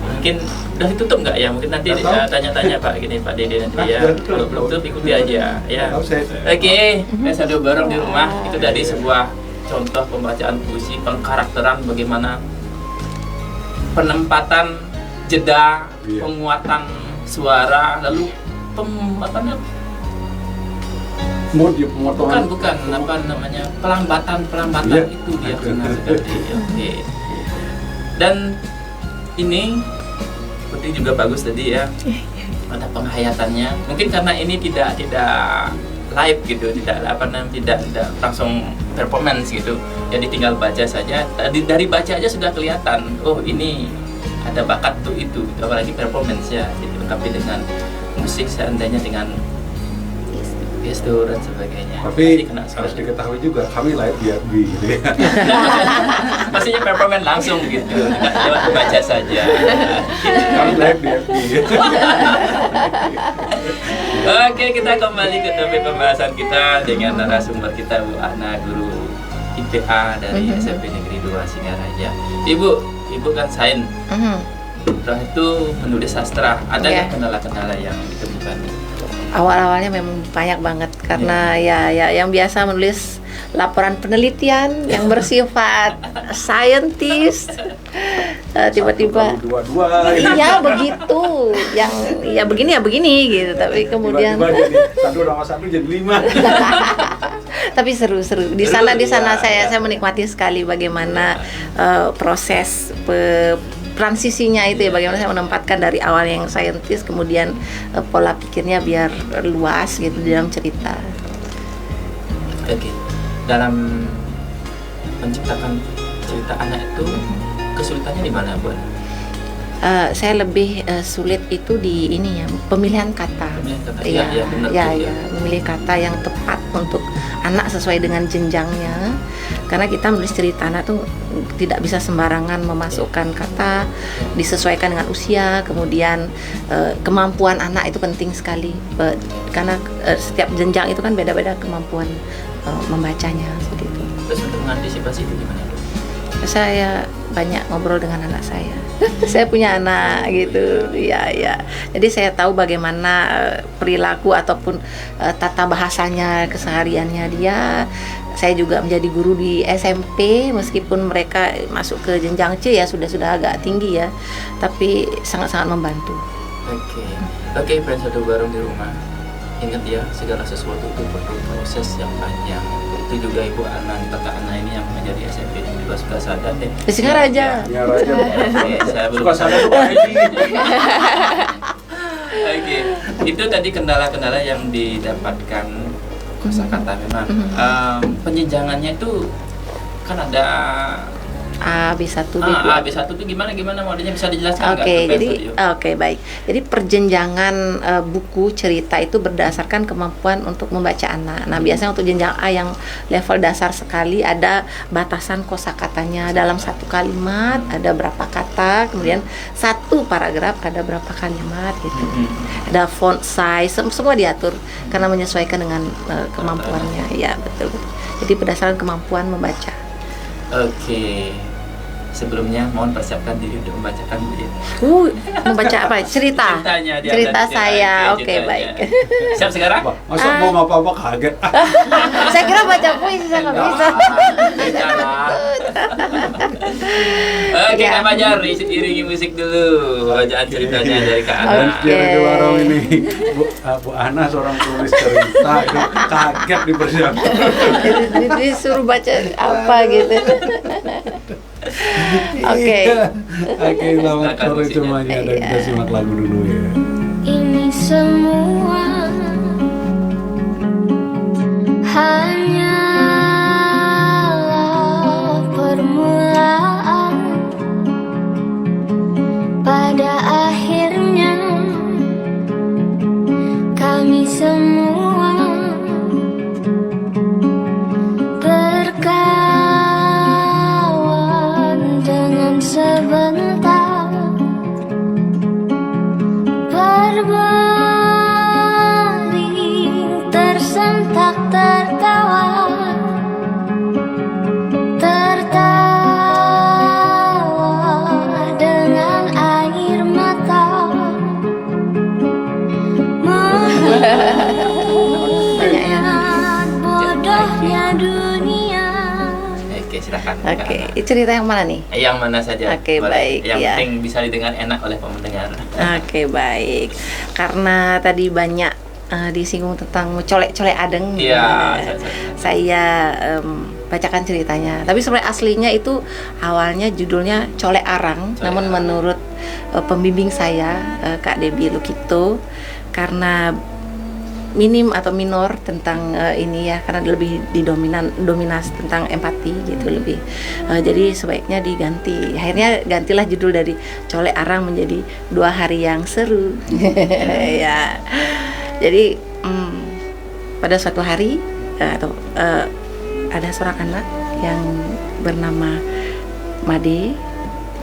Mungkin udah ditutup nggak ya? Mungkin nanti tanya-tanya Pak gini, Pak Dede nanti ya. Kalau belum tutup ikuti aja ya. Oke, saya dua bareng di rumah itu dari sebuah contoh pembacaan puisi, pengkarakteran bagaimana penempatan jeda, penguatan suara, lalu mood ya, pemotongan. bukan apa namanya, pelambatan itu dia benar sekali. Oke. Dan ini Putri juga bagus tadi ya, ada penghayatannya. Mungkin karena ini tidak live gitu, tidak langsung performance gitu. Jadi tinggal baca saja. Dari baca aja sudah kelihatan. Oh ini ada bakat tuh itu. Apalagi performance ya, dilengkapi dengan musik seandainya dengan gestur dan sebagainya. Tapi harus diketahui juga kami live di FB gitu ya. Pastinya performance langsung gitu, tidak lewat baca saja. Kami live di FB. Oke, kita kembali ke topik pembahasan kita dengan narasumber kita Bu Ana, guru IPA dari SMP Negeri 2 Singaraja. Ibu kan sains. Setelah itu menulis sastra. Ada nggak kendala-kendala yang ditemukan? awal-awalnya memang banyak banget karena ya yang biasa menulis laporan penelitian yang bersifat saintis, tiba-tiba iya begitu, yang ya begini gitu, tapi kemudian tiba-tiba jadi 1 jadi 5. tapi seru di sana saya menikmati sekali bagaimana proses transisinya itu ya, bagaimana saya menempatkan dari awal yang saintis kemudian pola pikirnya biar luas gitu di dalam cerita. Oke. Dalam menciptakan cerita anak itu kesulitannya di mana, Bu? Saya lebih sulit itu di ini ya, pemilihan kata. Memilih kata yang tepat untuk anak sesuai dengan jenjangnya. Karena kita menulis cerita anak tuh tidak bisa sembarangan memasukkan kata, disesuaikan dengan usia, kemudian kemampuan anak itu penting sekali. Karena setiap jenjang itu kan beda-beda kemampuan membacanya seperti itu. Terus untuk mengantisipasi itu gimana, Bu? Saya banyak ngobrol dengan anak saya. Saya punya anak gitu, ya. Jadi saya tahu bagaimana perilaku ataupun tata bahasanya, kesehariannya dia. Saya juga menjadi guru di SMP, meskipun mereka masuk ke jenjang C ya sudah agak tinggi ya, tapi sangat-sangat membantu. Oke, Friends Satu Barung di rumah. Ingat ya, segala sesuatu itu perlu proses yang panjang. Itu juga Ibu Ana, kakak Ana ini yang mengajar di SMP juga suka sadar deh. Singaraja. Saya suka sadar tuh Oke, itu tadi kendala-kendala yang didapatkan kosakata memang. Penjenjangannya itu kan ada A-B1, B2. A-B1 itu gimana modelnya, bisa dijelaskan nggak? Oke, baik. Jadi perjenjangan buku cerita itu berdasarkan kemampuan untuk membaca anak. Nah, biasanya untuk jenjang A yang level dasar sekali ada batasan kosakatanya. Dalam satu kalimat ada berapa kata, kemudian satu paragraf ada berapa kalimat gitu. Ada font size, semua diatur karena menyesuaikan dengan kemampuannya. Ya, betul. Jadi berdasarkan kemampuan membaca. Oke. Sebelumnya mohon persiapkan diri untuk membacakan Bu ya. Membaca apa? Cerita saya. Oke, baik. Siap sekarang? Masa mau apa-apa kaget? Saya kira baca puisi saya nggak bisa. Oke, Kak Fajar, iringi musik dulu bacaan ceritanya dari Kak Ana. Jadi warung ini Bu Ana seorang tulis cerita itu kaget dipersiapkan. Disuruh baca apa gitu. Oke, selamat sore semuanya, dan kita simak lagu dulu ya. Ini semua hanyalah permulaan. Pada akhirnya kami semua sebentar berbaring, tersentak, tertawa dengan air mata. Melihat bodohnya dunia. Oke, silakan. Oke, cerita yang mana nih? Yang mana saja. Oke, baik. Yang penting bisa didengar enak oleh pendengar. Oke, baik. Karena tadi banyak disinggung tentang colek-colek adeng. Iya. Saya bacakan ceritanya. Tapi sebenarnya aslinya itu awalnya judulnya Colek Arang. Namun menurut pembimbing saya, Kak Debbie Lukito, karena minim atau minor tentang ini ya, karena lebih dominasi tentang empati gitu lebih. Jadi sebaiknya diganti. Akhirnya gantilah judul dari Colek Arang menjadi 2 Hari Yang Seru. Ya. Jadi pada suatu hari ada seorang anak yang bernama Made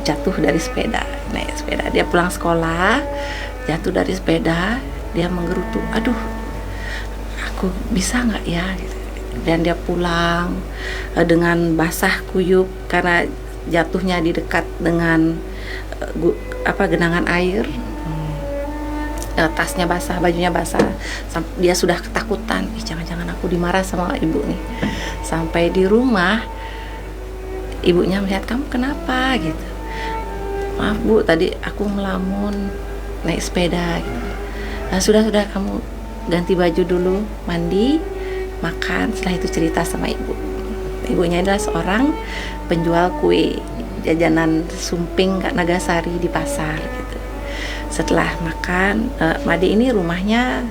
jatuh dari sepeda, naik sepeda. Dia pulang sekolah, jatuh dari sepeda, dia menggerutu, aduh, aku bisa nggak ya? Dan dia pulang dengan basah kuyup karena jatuhnya di dekat dengan genangan air. tasnya basah, bajunya basah. Dia sudah ketakutan, jangan-jangan aku dimarah sama ibu nih. Sampai di rumah, ibunya melihat, kamu kenapa gitu. Maaf bu, tadi aku melamun naik sepeda gitu. Nah, sudah kamu ganti baju dulu, mandi, makan. Setelah itu cerita sama ibu. Ibunya adalah seorang penjual kue jajanan sumping Kak Nagasari di pasar gitu. Setelah makan, Made ini rumahnya,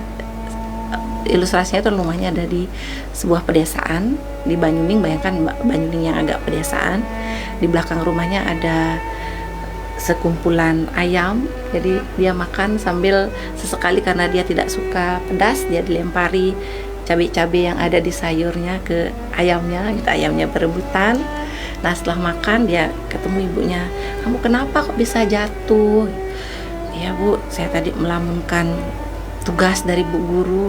ilustrasinya itu rumahnya ada di sebuah pedesaan di Banyuning. Bayangkan Banyuning yang agak pedesaan. Di belakang rumahnya ada sekumpulan ayam, jadi dia makan sambil sesekali karena dia tidak suka pedas, dia dilempari cabai-cabai yang ada di sayurnya ke ayamnya, gitu. Ayamnya berebutan. Nah setelah makan dia ketemu ibunya, kamu kenapa kok bisa jatuh? Ya bu, saya tadi melamunkan tugas dari bu guru.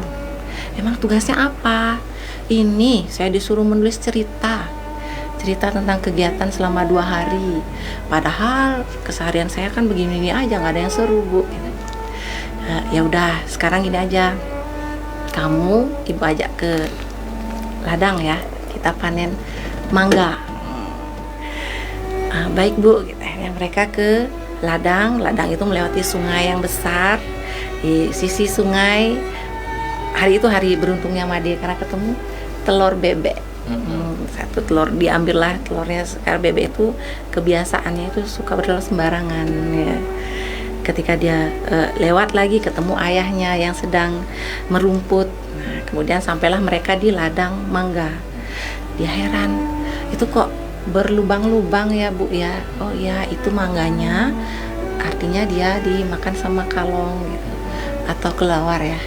Emang tugasnya apa? Ini saya disuruh menulis cerita tentang kegiatan selama 2 hari. Padahal keseharian saya kan begini aja, nggak ada yang seru bu. Ya udah, sekarang gini aja, kamu ibu ajak ke ladang ya, kita panen mangga. Baik bu, mereka ke ladang itu melewati sungai yang besar. Di sisi sungai, hari itu hari beruntungnya Made karena ketemu telur bebek. Satu telur diambillah telurnya, karena bebek itu kebiasaannya itu suka bertelur sembarangan ya. Ketika dia lewat lagi ketemu ayahnya yang sedang merumput. Nah, kemudian sampailah mereka di ladang mangga. Dia heran, itu kok berlubang-lubang ya bu ya. Oh ya, itu mangganya, artinya dia dimakan sama kalong gitu, atau kelawar ya.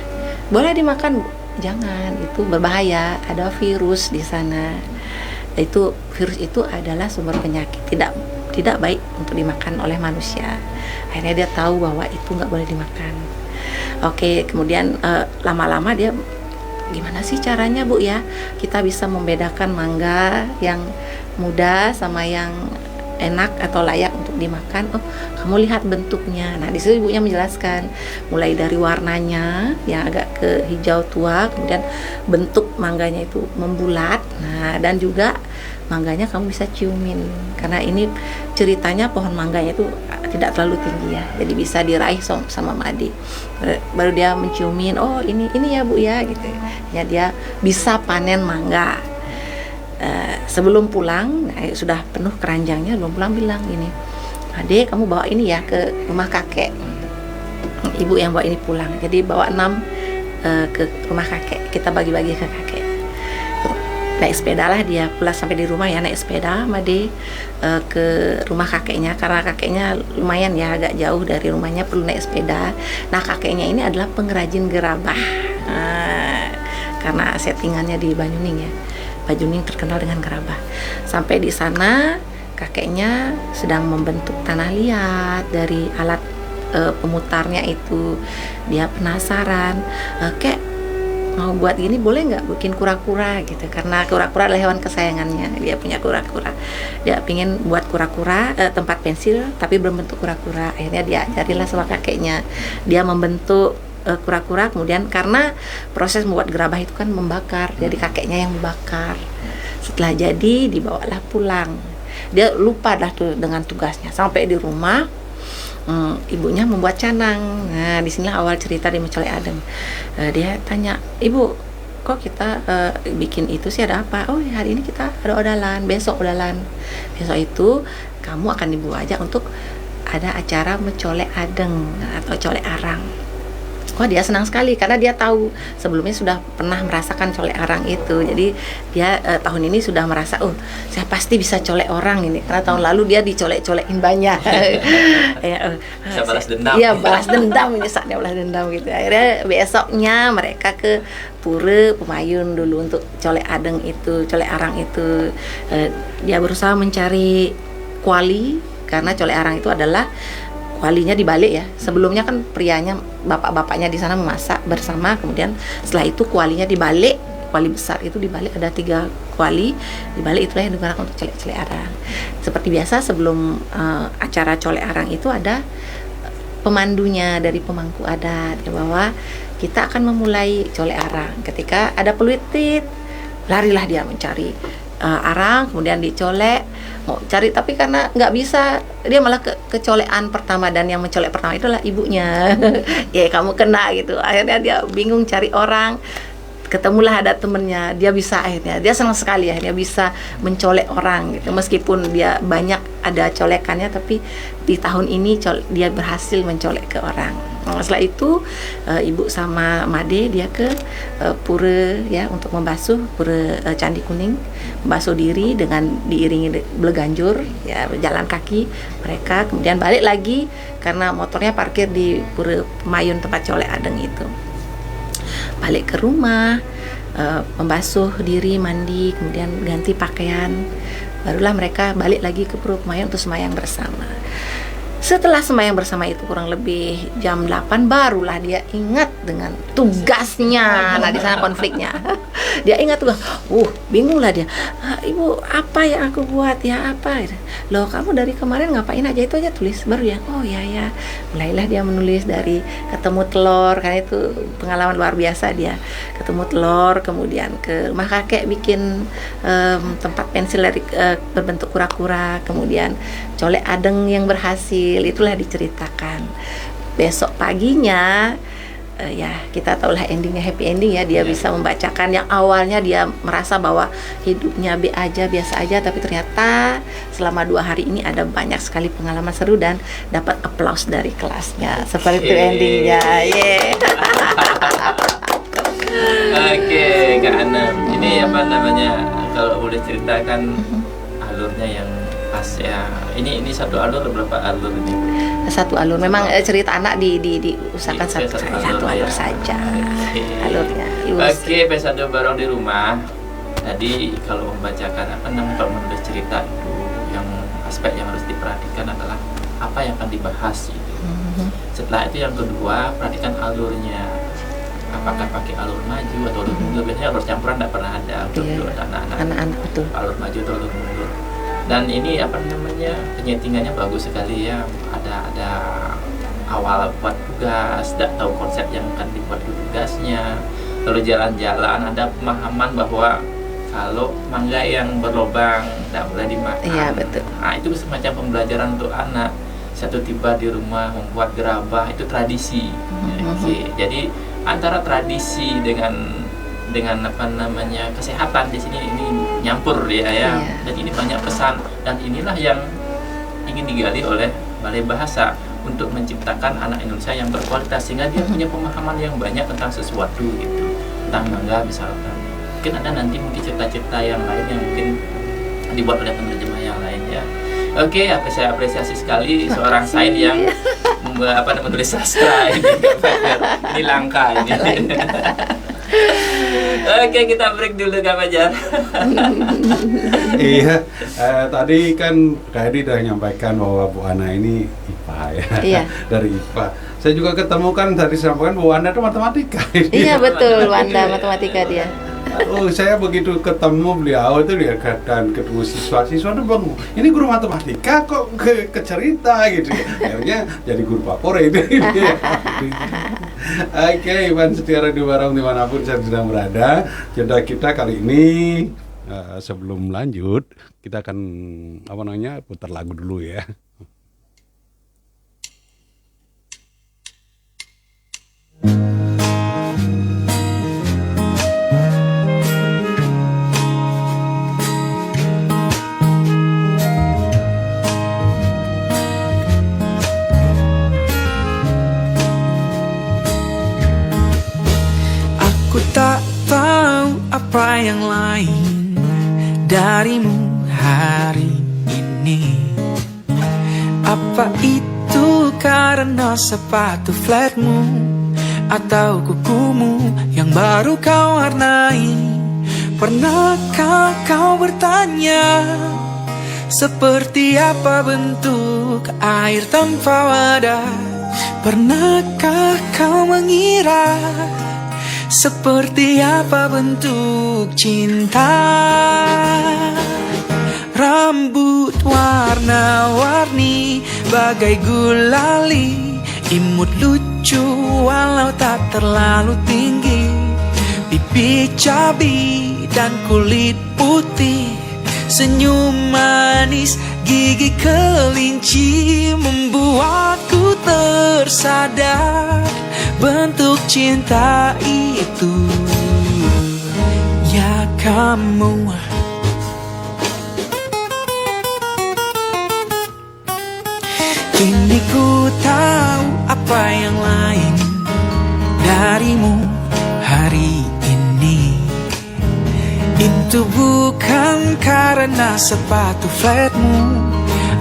Boleh dimakan bu? Jangan, itu berbahaya, ada virus di sana. Itu virus itu adalah sumber penyakit, tidak baik untuk dimakan oleh manusia. Akhirnya dia tahu bahwa itu nggak boleh dimakan. Oke, kemudian lama-lama dia, gimana sih caranya bu ya kita bisa membedakan mangga yang muda sama yang enak atau layak untuk dimakan? Oh, kamu lihat bentuknya. Nah, di situ ibunya menjelaskan mulai dari warnanya yang agak ke hijau tua, kemudian bentuk mangganya itu membulat. Nah, dan juga mangganya kamu bisa ciumin, karena ini ceritanya pohon mangganya itu tidak terlalu tinggi ya, jadi bisa diraih sama Made. Baru dia menciumin, oh ini ya bu ya gitu ya, dia bisa panen mangga. Sebelum pulang, sudah penuh keranjangnya, belum pulang bilang gini, Adek kamu bawa ini ya ke rumah kakek. Ibu yang bawa ini pulang, jadi bawa 6 ke rumah kakek, kita bagi-bagi ke kakek. Naik sepeda lah dia pulang sampai di rumah ya, naik sepeda Made ke rumah kakeknya, karena kakeknya lumayan ya agak jauh dari rumahnya, perlu naik sepeda. Nah kakeknya ini adalah pengrajin gerabah, karena settingannya di Banyuning ya, Banyuning terkenal dengan gerabah. Sampai di sana kakeknya sedang membentuk tanah liat dari alat pemutarnya itu. Dia penasaran, kek mau buat gini boleh nggak bikin kura-kura gitu, karena kura-kura adalah hewan kesayangannya, dia punya kura-kura. Dia pingin buat kura-kura tempat pensil tapi berbentuk kura-kura. Akhirnya dia ajarilah sama kakeknya, dia membentuk kura-kura. Kemudian karena proses membuat gerabah itu kan membakar, jadi kakeknya yang membakar. Setelah jadi dibawalah pulang, dia lupa dah tuh dengan tugasnya. Sampai di rumah ibunya membuat canang. Nah disinilah awal cerita di Mencolek Adem. Dia tanya, ibu kok kita bikin itu sih, ada apa? Oh hari ini kita ada odalan, besok odalan. Besok itu kamu akan dibawa aja untuk ada acara mencolek adeng atau colek arang. Wah dia senang sekali karena dia tahu sebelumnya sudah pernah merasakan colek arang itu. Jadi dia tahun ini sudah merasa, oh saya pasti bisa colek orang ini, karena tahun lalu dia dicolek-colekin banyak. Bisa balas dendam. Iya balas dendam, ini saatnya balas dendam gitu. Akhirnya besoknya mereka ke Pura Pemayun dulu untuk colek adeng itu, colek arang itu. Dia berusaha mencari kuali, karena colek arang itu adalah kualinya dibalik ya. Sebelumnya kan prianya, bapak-bapaknya di sana memasak bersama, kemudian setelah itu kualinya dibalik, kuali besar itu dibalik, ada 3 kuali dibalik, itulah yang digunakan untuk colek-colek arang. Seperti biasa sebelum acara colek arang itu ada pemandunya dari pemangku adat ya, bahwa kita akan memulai colek arang. Ketika ada peluit, larilah dia mencari arang, kemudian dicolek, mau cari, tapi karena nggak bisa, dia malah kecolekan pertama, dan yang mencolek pertama itulah ibunya. Ya kamu kena gitu. Akhirnya dia bingung cari orang. Ketemulah ada temennya, dia bisa, akhirnya dia senang sekali akhirnya bisa mencolek orang gitu, meskipun dia banyak ada colekannya, tapi di tahun ini dia berhasil mencolek ke orang. Setelah itu ibu sama Made dia ke pura ya untuk membasuh pura Candi Kuning, membasuh diri dengan diiringi beleganjur ya, berjalan kaki mereka, kemudian balik lagi karena motornya parkir di pura Pemayun tempat colek adeng itu. Balik ke rumah, membasuh diri, mandi, kemudian ganti pakaian, barulah mereka balik lagi ke Pura Pemayun untuk sembahyang bersama. Setelah sembahyang bersama itu kurang lebih jam 8 barulah dia ingat dengan tugasnya. Nah di sana konfliknya. Dia ingat tuh, bingung lah dia. Ibu, apa yang aku buat ya, apa? Loh, kamu dari kemarin ngapain aja, itu aja tulis baru ya. Oh ya. Mulailah dia menulis dari ketemu telur, karena itu pengalaman luar biasa dia. Ketemu telur, kemudian ke rumah kakek bikin tempat pensil dari berbentuk kura-kura, kemudian colek adeng yang berhasil, itulah diceritakan. Besok paginya ya kita tahulah endingnya happy ending ya, dia bisa membacakan yang awalnya dia merasa bahwa hidupnya biasa aja, tapi ternyata selama 2 hari ini ada banyak sekali pengalaman seru dan dapat aplaus dari kelasnya. Seperti itu endingnya. Oke, Kak Anam, ini apa namanya, kalau boleh ceritakan alurnya yang pas ya. Ini satu alur, berapa alur ini? Satu alur. Memang cerita anak diusahakan satu alur saja. Alurnya luas. Oke, Pesado bareng di rumah. Tadi kalau membacakan kalau menulis cerita itu, yang aspek yang harus diperhatikan adalah apa yang akan dibahas gitu. Setelah itu yang kedua, perhatikan alurnya. Apakah pakai alur maju atau alur mundur? Biasanya alur campuran tidak pernah ada untuk anak-anak. Betul. Alur maju atau alur mundur. Dan ini apa namanya, penyetingannya bagus sekali ya. Ada awal buat tugas, tidak tahu konsep yang akan dibuat tugasnya. Lalu jalan-jalan ada pemahaman bahwa kalau mangga yang berlobang tidak boleh dimakan. Iya betul. Nah itu semacam pembelajaran untuk anak. Satu tiba di rumah membuat gerabah, itu tradisi. Jadi antara tradisi dengan apa namanya kesehatan di sini ini nyampur dia ya. Dan ini banyak pesan, dan inilah yang ingin digali oleh Balai Bahasa untuk menciptakan anak Indonesia yang berkualitas, sehingga dia punya pemahaman yang banyak tentang sesuatu gitu, tentang mangga misalkan. Mungkin ada nanti cerita-cerita yang lain yang mungkin dibuat oleh penerjemah yang lain ya. Oke, saya apresiasi sekali seorang Said yang menulis sastra ini. Ini langka ini. Oke, kita break dulu Kak Fajar. Iya, tadi kan Kak Edi udah menyampaikan bahwa Bu Ana ini IPA ya. Iya. Dari IPA. Saya juga ketemu kan tadi sampaikan Bu Ana itu matematika. Iya betul, Wanda matematika dia. Saya begitu ketemu beliau itu dia dan ketemu siswa itu bangun, ini guru matematika kok ke cerita gitu. Akhirnya jadi guru favorit itu. Oke, Iwan Setia Radio Barong dimanapun saya sedang berada. Cerita kita kali ini sebelum lanjut kita akan putar lagu dulu ya. Aku tak tahu apa yang lain darimu hari ini. Apa itu karena sepatu flatmu atau kukumu yang baru kau warnai? Pernahkah kau bertanya seperti apa bentuk air tanpa wadah? Pernahkah kau mengira seperti apa bentuk cinta? Rambut warna-warni bagai gulali Imut lucu walau tak terlalu tinggi, pipi cabi dan kulit putih, senyum manis gigi kelinci membuatku tersadar bentuk cinta itu. Ya kamu, kini ku tahu apa yang lain darimu hari ini. Itu bukan karena sepatu flatmu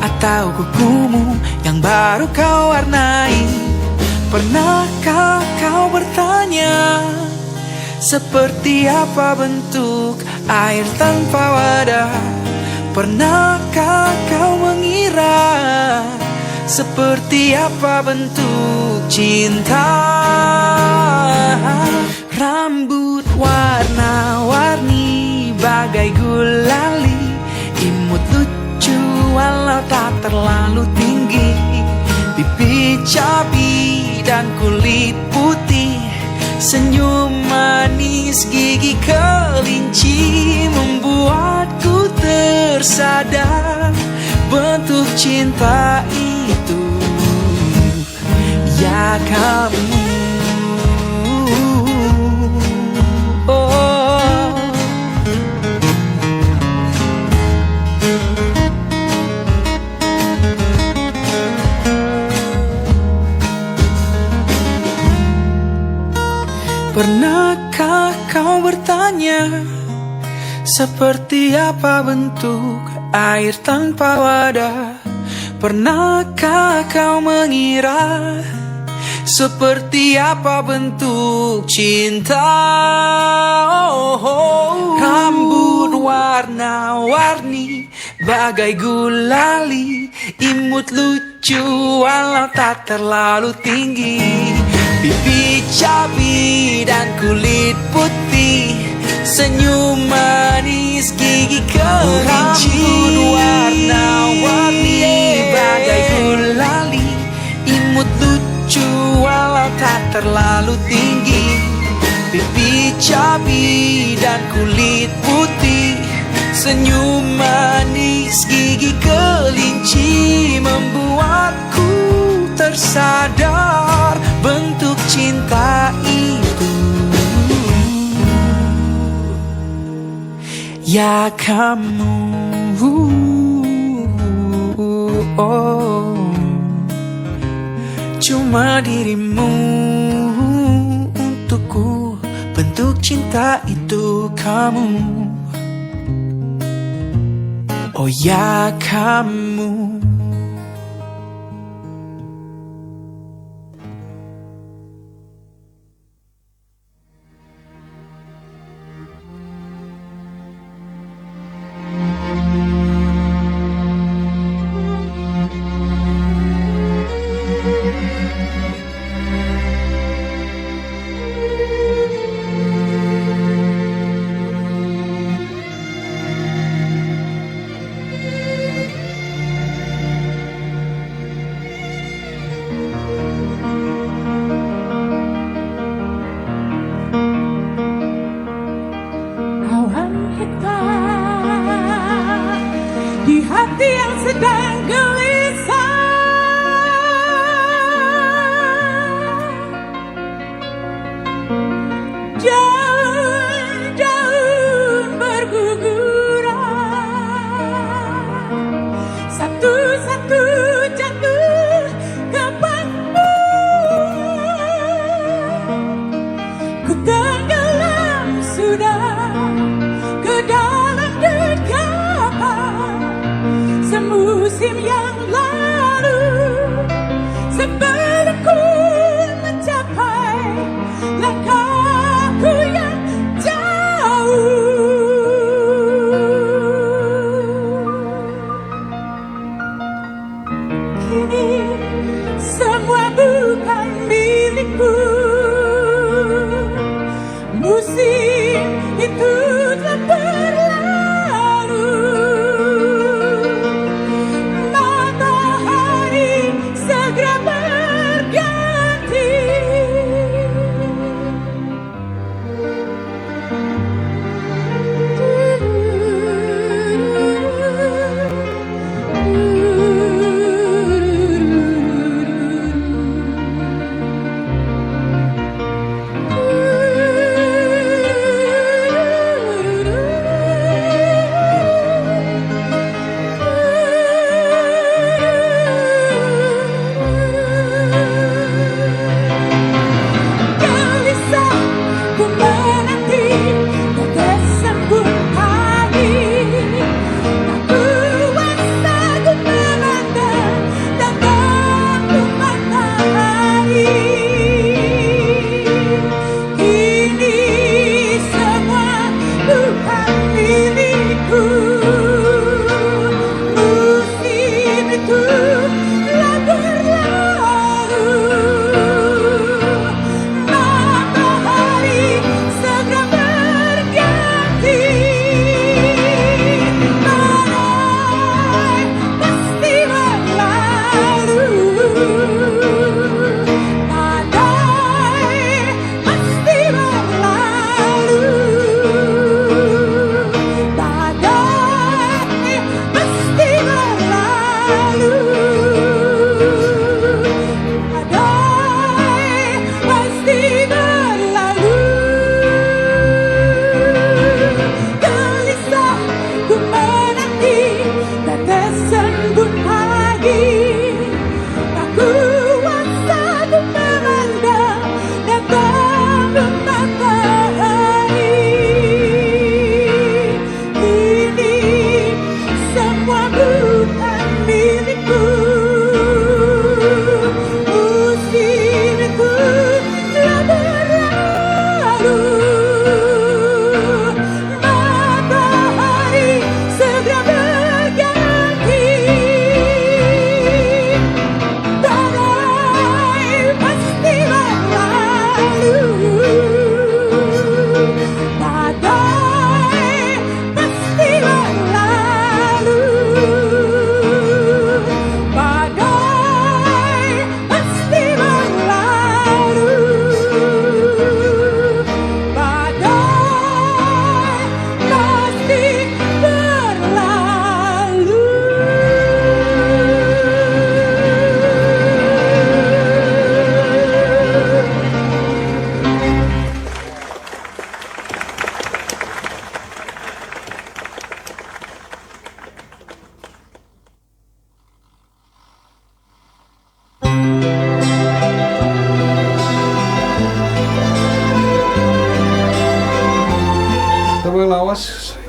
atau kukumu yang baru kau warnai. Pernahkah kau bertanya seperti apa bentuk air tanpa wadah? Pernahkah kau mengira seperti apa bentuk cinta? Rambut warna-warni bagai gulali, imut lucu walau tak terlalu tinggi, pipi cabi dan kulit putih, senyum manis gigi kelinci membuatku tersadar bentuk cinta itu. Ya kamu, pernahkah kau bertanya seperti apa bentuk air tanpa wadah? Pernahkah kau mengira seperti apa bentuk cinta? Rambut warna-warni bagai gulali, imut lucu walau tak terlalu tinggi, pipi cabi dan kulit putih, senyum manis gigi kelinci. Rambut warna-warni bagai gulali, imut lucu walau tak terlalu tinggi, pipi cabi dan kulit putih, senyum manis gigi kelinci membuatku tersadar bentuk cinta itu. Ya kamu, cuma dirimu untukku bentuk cinta itu kamu. Oh ya kamu. Di hati yang sedang gelisah, daun-daun berguguran, satu-satu jatuh ke bangku. Ku tenggelam sudah ke dalam dekapan semusim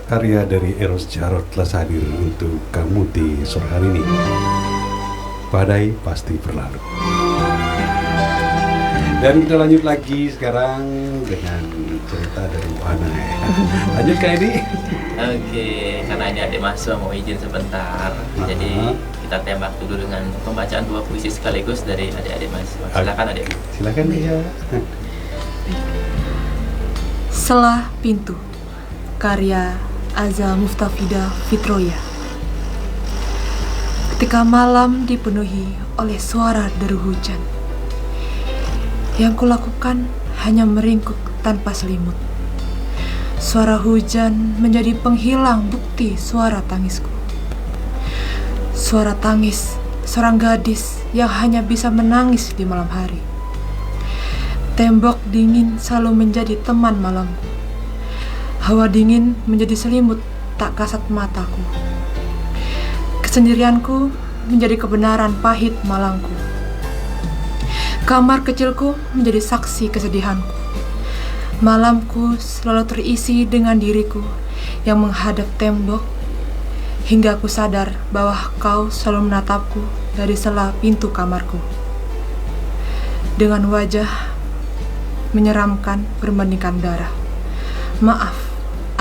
karya dari Eros Jarot telah hadir untuk kamu di sore hari ini. Badai pasti berlalu. Dan kita lanjut lagi sekarang dengan cerita dari Bu Hana ya. Lanjut Kak Edi. Oke, karena ini adik mahasiswa mau izin sebentar, jadi kita tembak dulu dengan pembacaan 2 puisi sekaligus dari adik-adik mahasiswa. Silakan adik. Silakan ya. Selah Pintu, karya Aza Muftafida Fitroya. Ketika malam dipenuhi oleh suara deru hujan, yang kulakukan hanya meringkuk tanpa selimut. Suara hujan menjadi penghilang bukti suara tangisku. Suara tangis seorang gadis yang hanya bisa menangis di malam hari. Tembok dingin selalu menjadi teman malamku. Hawa dingin menjadi selimut tak kasat mataku. Kesendirianku menjadi kebenaran pahit malangku. Kamar kecilku menjadi saksi kesedihanku. Malamku selalu terisi dengan diriku yang menghadap tembok, hingga aku sadar bahwa kau selalu menatapku dari sela pintu kamarku. Dengan wajah menyeramkan berbandingkan darah. Maaf,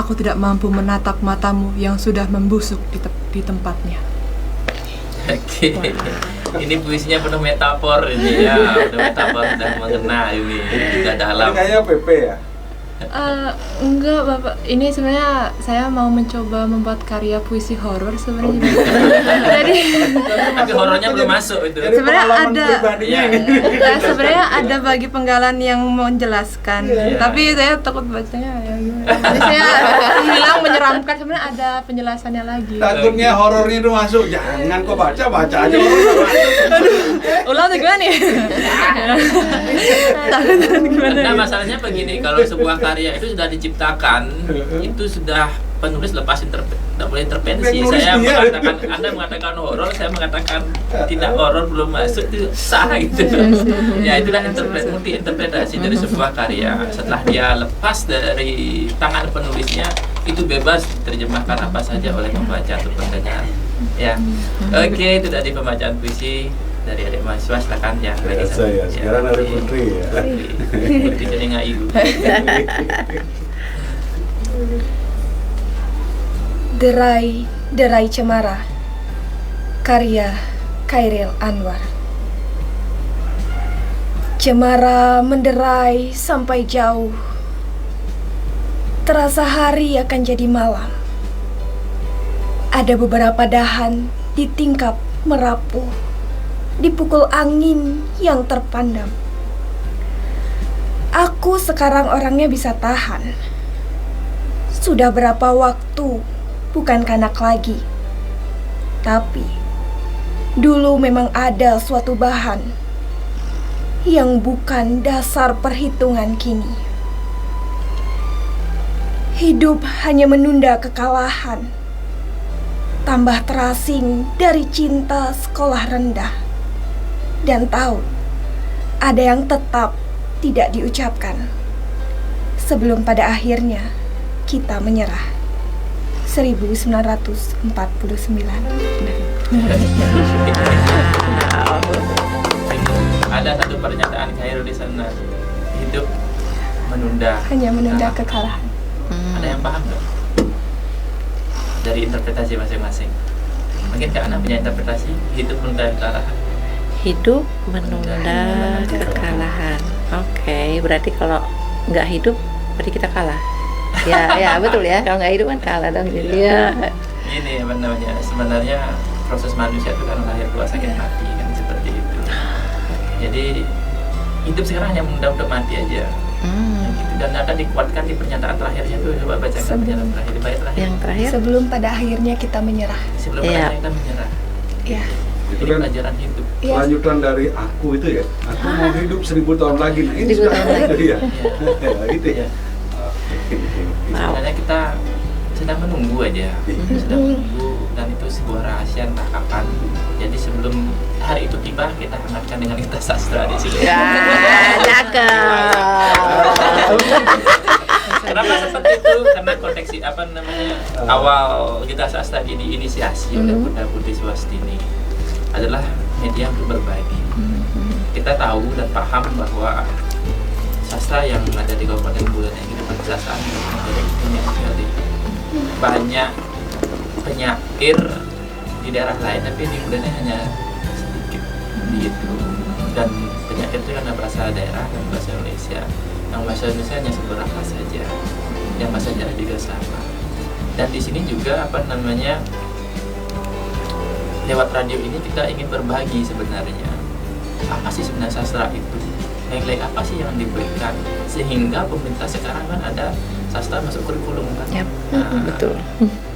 aku tidak mampu menatap matamu yang sudah membusuk di tempatnya. Oke, ini puisinya penuh metafor ini ya, penuh metafor dan mengena ini juga dalam. Kayaknya PP ya. Enggak Bapak, ini sebenarnya saya mau mencoba membuat karya puisi horor sebenarnya. Jadi Tapi horornya belum masuk itu. Sebenarnya ada, Iya. sebenarnya ada bagi penggalan yang mau menjelaskan, tapi saya takut bacanya ya gimana. Jadi saya bilang menyeramkan, sebenarnya ada penjelasannya lagi. Takutnya horornya itu masuk. Jangan kok baca aja horor. Ulang tuh gimana nih? Takut gimana? Nah masalahnya begini, kalau sebuah karya itu sudah diciptakan, itu sudah penulis lepas tidak boleh intervensi. Saya mengatakan, Anda mengatakan horor, saya mengatakan tidak horor, belum masuk, itu sah gitu. Ya itulah multi interpretasi dari sebuah karya. Setelah dia lepas dari tangan penulisnya, itu bebas diterjemahkan apa saja oleh pembaca atau pendengar. Ya, oke, itu tadi pembacaan puisi dari adik mahasiswa. Silakan ya. Saya sekarang dari Putri ya. Putri jadi ngayu. Derai Cemara, karya Khairil Anwar. Cemara menderai sampai jauh, terasa hari akan jadi malam. Ada beberapa dahan ditingkap merapuh, dipukul angin yang terpandang. Aku sekarang orangnya bisa tahan. Sudah berapa waktu bukan kanak lagi. Tapi dulu memang ada suatu bahan yang bukan dasar perhitungan kini. Hidup hanya menunda kekalahan, tambah terasing dari cinta sekolah rendah. Dan tahu, ada yang tetap tidak diucapkan sebelum pada akhirnya kita menyerah. 1949. Ada satu pernyataan Khairul di sana, hidup hanya menunda kekalahan. Ada yang paham nggak dari interpretasi masing-masing? Mungkin Kak Ana punya interpretasi hidup menunda kekalahan. Hidup menunda kekalahan. Oke, berarti kalau nggak hidup berarti kita kalah. Ya betul ya. Kalau nggak hidup kan kalah dong. Ya. Ini apa namanya? Sebenarnya proses manusia itu kan lahir tua sakit mati kan seperti itu. Jadi hidup sekarang hanya menunda untuk mati aja. Gitu. Dan ada dikuatkan di pernyataan terakhirnya tuh, coba bacakan pernyataan terakhir di bait terakhir. Yang terakhir. Sebelum pada akhirnya kita menyerah. Sebelum pada akhirnya kita menyerah. Ya. Itu Ini kan pelajaran hidup. lanjutan dari aku itu ya. Aku mau hidup 1000 tahun lagi. Nah, ini 1000 sudah tahun lagi. ya. Gitu ya. Sebenarnya kita sedang menunggu aja, sedang menunggu, dan itu sebuah rahasia entah kapan. Jadi sebelum hari itu tiba, kita hangatkan dengan kita sastra di sini. Ya, cakep. Kenapa seperti itu? Karena konteks awal kita sastra diinisiasi oleh Bunda Putri Suwastini adalah media untuk berbagi. Kita tahu dan paham bahwa sastra yang ada di Kabupaten Bulan ini saat ini banyak sekali, banyak penyair di daerah lain, tapi di Bulan hanya sedikit gitu. Dan penyair itu karena bahasa daerah dan bahasa Indonesia. Yang bahasa Indonesia hanya seberapa saja, yang bahasa daerah juga sama. Dan di sini juga lewat radio ini kita ingin berbagi sebenarnya apa sih sebenarnya sastra itu, nilai apa sih yang diberikan, sehingga pemerintah sekarang kan ada sastra masuk kurikulum kan. Yep. Betul.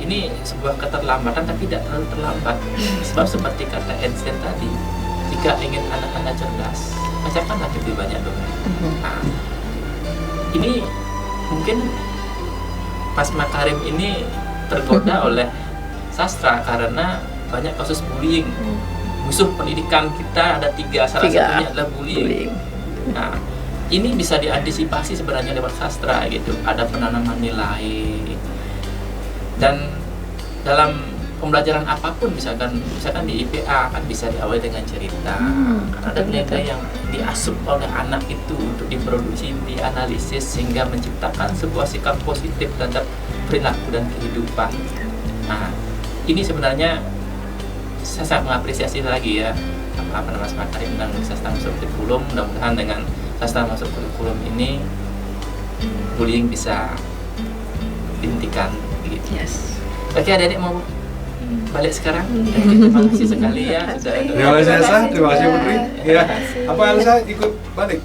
Ini sebuah keterlambatan tapi tidak terlalu terlambat, sebab seperti kata Einstein tadi, jika ingin anak-anak cerdas, bacakanlah lebih banyak dongeng. Nah, ini mungkin Mas Makarim ini tergoda oleh sastra karena banyak kasus bullying. Musuh pendidikan kita ada tiga, salah satunya adalah bullying. Nah, ini bisa diantisipasi sebenarnya lewat sastra gitu. Ada penanaman nilai. Dan dalam pembelajaran apapun, misalkan di IPA kan bisa diawali dengan cerita. Ada nilai yang diasup oleh anak itu untuk diproduksi, dianalisis sehingga menciptakan sebuah sikap positif terhadap perilaku dan kehidupan. Nah, ini sebenarnya saya sangat mengapresiasi lagi ya Mas Makarim dan sastra masuk kurikulum. Mudah-mudahan dengan sastra masuk kurikulum ini bullying bisa dihentikan gitu. Yes. Oke, adik-adik mau balik sekarang. Terima kasih sekali ya sudah. Terima kasih Elsa, terima kasih Putri. Ya, apa Elsa ikut balik?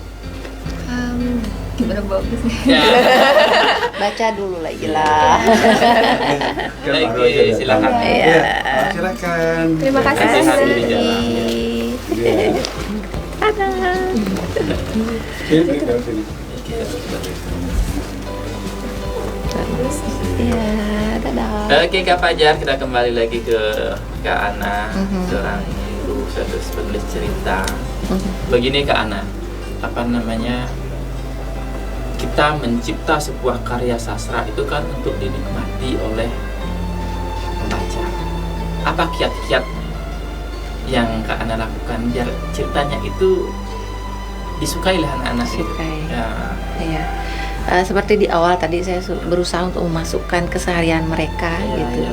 Gimana bagusnya? Ya. Baca dulu lagi lah. Oke, silakan. Ya. Silakan. Terima kasih Hati-hati di Mas. jalan. Iya, dadah. Oke Kak Fajar, kita kembali lagi ke Kak Ana, seorang guru, satu penulis cerita. Begini Kak Ana, kita mencipta sebuah karya sastra itu kan untuk dinikmati oleh pembaca. Apa kiat-kiat yang Kak Ana lakukan biar ceritanya itu disukai oleh anak-anak? Disukai. Ya. Iya. Seperti di awal tadi saya berusaha untuk memasukkan keseharian mereka gitu.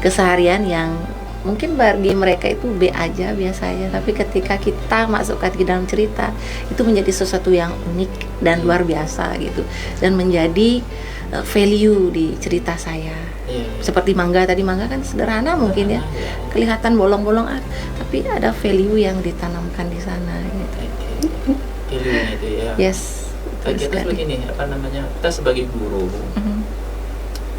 Keseharian yang mungkin bagi mereka itu B aja, biasa aja, tapi ketika kita masukkan ke dalam cerita itu menjadi sesuatu yang unik dan luar biasa gitu, dan menjadi value di cerita saya. Seperti mangga tadi, mangga kan sederhana mungkin ya, kelihatan bolong-bolong, tapi ada value yang ditanamkan di sana gitu. Value itu ya. Yes. Kita begini, kita sebagai guru,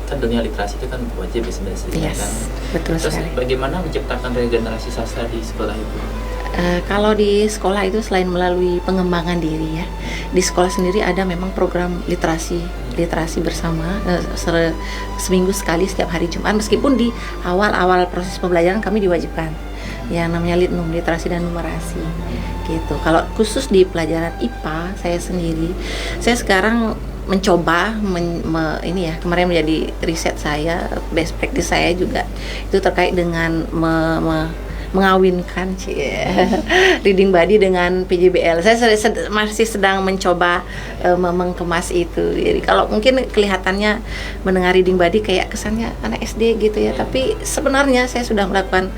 kan dunia literasi itu kan wajib sebenarnya. Yes, betul Terus sekali. bagaimana menciptakan regenerasi sastra di sekolah itu? Kalau di sekolah itu selain melalui pengembangan diri ya, di sekolah sendiri ada memang program literasi bersama seminggu sekali setiap hari Jumat, meskipun di awal proses pembelajaran kami diwajibkan yang namanya Litnum, literasi dan numerasi gitu. Kalau khusus di pelajaran IPA saya sekarang mencoba ini ya, kemarin menjadi riset saya, best practice saya juga itu terkait dengan mengawinkan reading buddy dengan PJBL. Saya masih sedang mencoba mengemas itu. Jadi kalau mungkin kelihatannya mendengar reading buddy kayak kesannya anak SD gitu ya, tapi sebenarnya saya sudah melakukan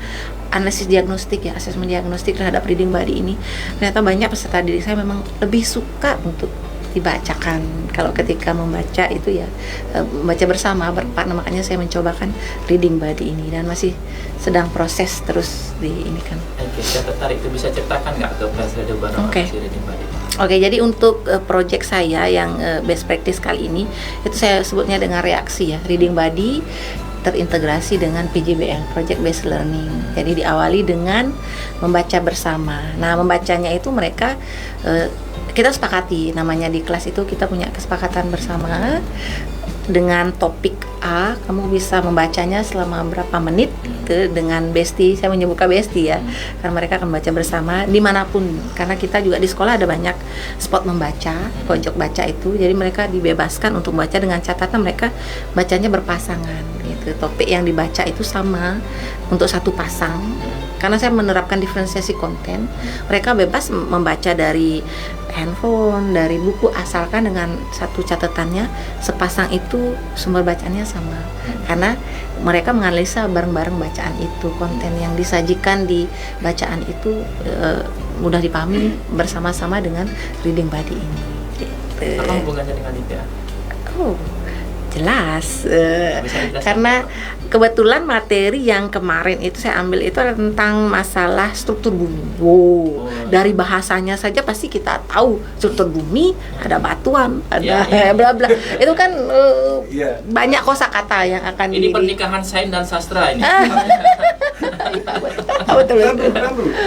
analisis diagnostik ya, asesmen diagnostik terhadap reading buddy ini. Ternyata banyak peserta didik saya memang lebih suka untuk dibacakan. Kalau ketika membaca itu ya membaca bersama berpartner, makanya saya mencobakan reading buddy ini dan masih sedang proses terus di ini kan. Oke, saya tertarik, itu bisa ceritakan nggak ke Press Radio Barang reading buddy? Oke, jadi untuk project saya yang best practice kali ini itu saya sebutnya dengan reaksi ya, reading buddy terintegrasi dengan PJBL, Project Based Learning. Jadi diawali dengan membaca bersama. Nah, membacanya itu mereka kita sepakati, namanya di kelas itu kita punya kesepakatan bersama dengan topik A, kamu bisa membacanya selama berapa menit gitu dengan besti, saya menyebutkan besti ya, karena mereka akan baca bersama dimanapun, karena kita juga di sekolah ada banyak spot membaca, pojok baca itu, jadi mereka dibebaskan untuk baca dengan catatan mereka bacanya berpasangan gitu, topik yang dibaca itu sama untuk satu pasang. Karena saya menerapkan diferensiasi konten, mereka bebas membaca dari handphone, dari buku, asalkan dengan satu catatannya sepasang itu sumber bacaannya sama. Karena mereka menganalisa bareng-bareng bacaan itu, konten yang disajikan di bacaan itu mudah dipahami bersama-sama dengan reading buddy ini. Gitu. Apa hubungannya dengan IPA? Oh, jelas. Karena kebetulan materi yang kemarin itu saya ambil itu adalah tentang masalah struktur bumi. Dari bahasanya saja pasti kita tahu struktur bumi, ada batuan, ada bla bla. Itu kan banyak kosakata yang akan ini pernikahan sains dan sastra ini. Betul.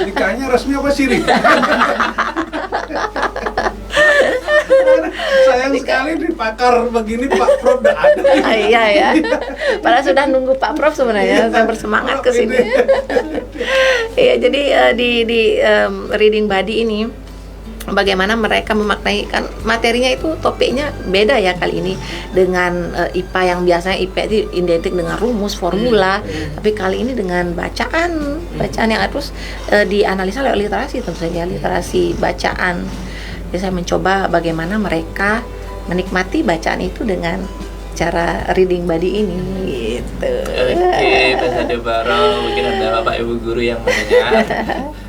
Nikahnya resmi apa siri? Sayang sekali di pakar begini Pak Prof udah ada. Iya ya. Padahal sudah nunggu Pak Prof sebenarnya. Saya bersemangat ke sini. Iya, jadi di reading buddy ini bagaimana mereka memaknai, kan materinya itu topiknya beda ya kali ini dengan IPA yang biasanya IPA itu identik dengan rumus, formula, tapi kali ini dengan bacaan yang terus dianalisa oleh literasi, tentu saja literasi bacaan. Jadi saya mencoba bagaimana mereka menikmati bacaan itu dengan cara reading buddy ini gitu. Oke, Pak Sade Baro, mungkin ada Bapak Ibu guru yang mendengar.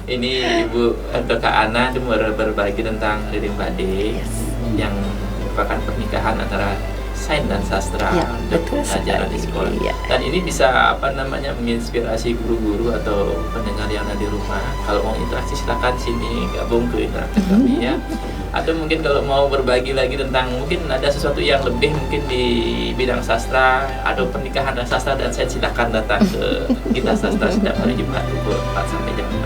Ini Ibu atau Kak Ana itu berbagi tentang reading buddy yang merupakan pernikahan antara sains dan sastra untuk pelajaran di sekolah. Dan ini bisa menginspirasi guru-guru atau pendengar yang ada di rumah. Kalau mau interaksi silakan sini gabung ke interaktif kami ya. Atau mungkin kalau mau berbagi lagi tentang mungkin ada sesuatu yang lebih mungkin di bidang sastra atau pernikahan dan sastra dan sains, silakan datang ke kita sastra setiap hari Jumat pukul 4 sampai jam 6.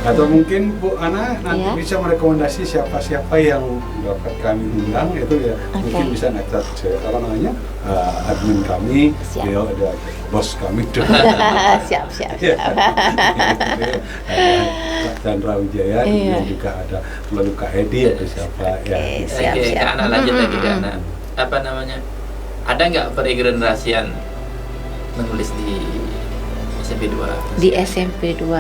Atau mungkin Bu Ana nanti bisa merekomendasi siapa-siapa yang dapat kami undang itu ya, mungkin bisa nanti admin kami, dia ada bos kami siap. Pak Chandra Wijaya, dan juga ada lalu Kak Edi atau siapa ya. Siap. Kak Ana lanjut lagi Kak Ana. Ada nggak peregenerasian menulis di SMP 2? Di SMP 2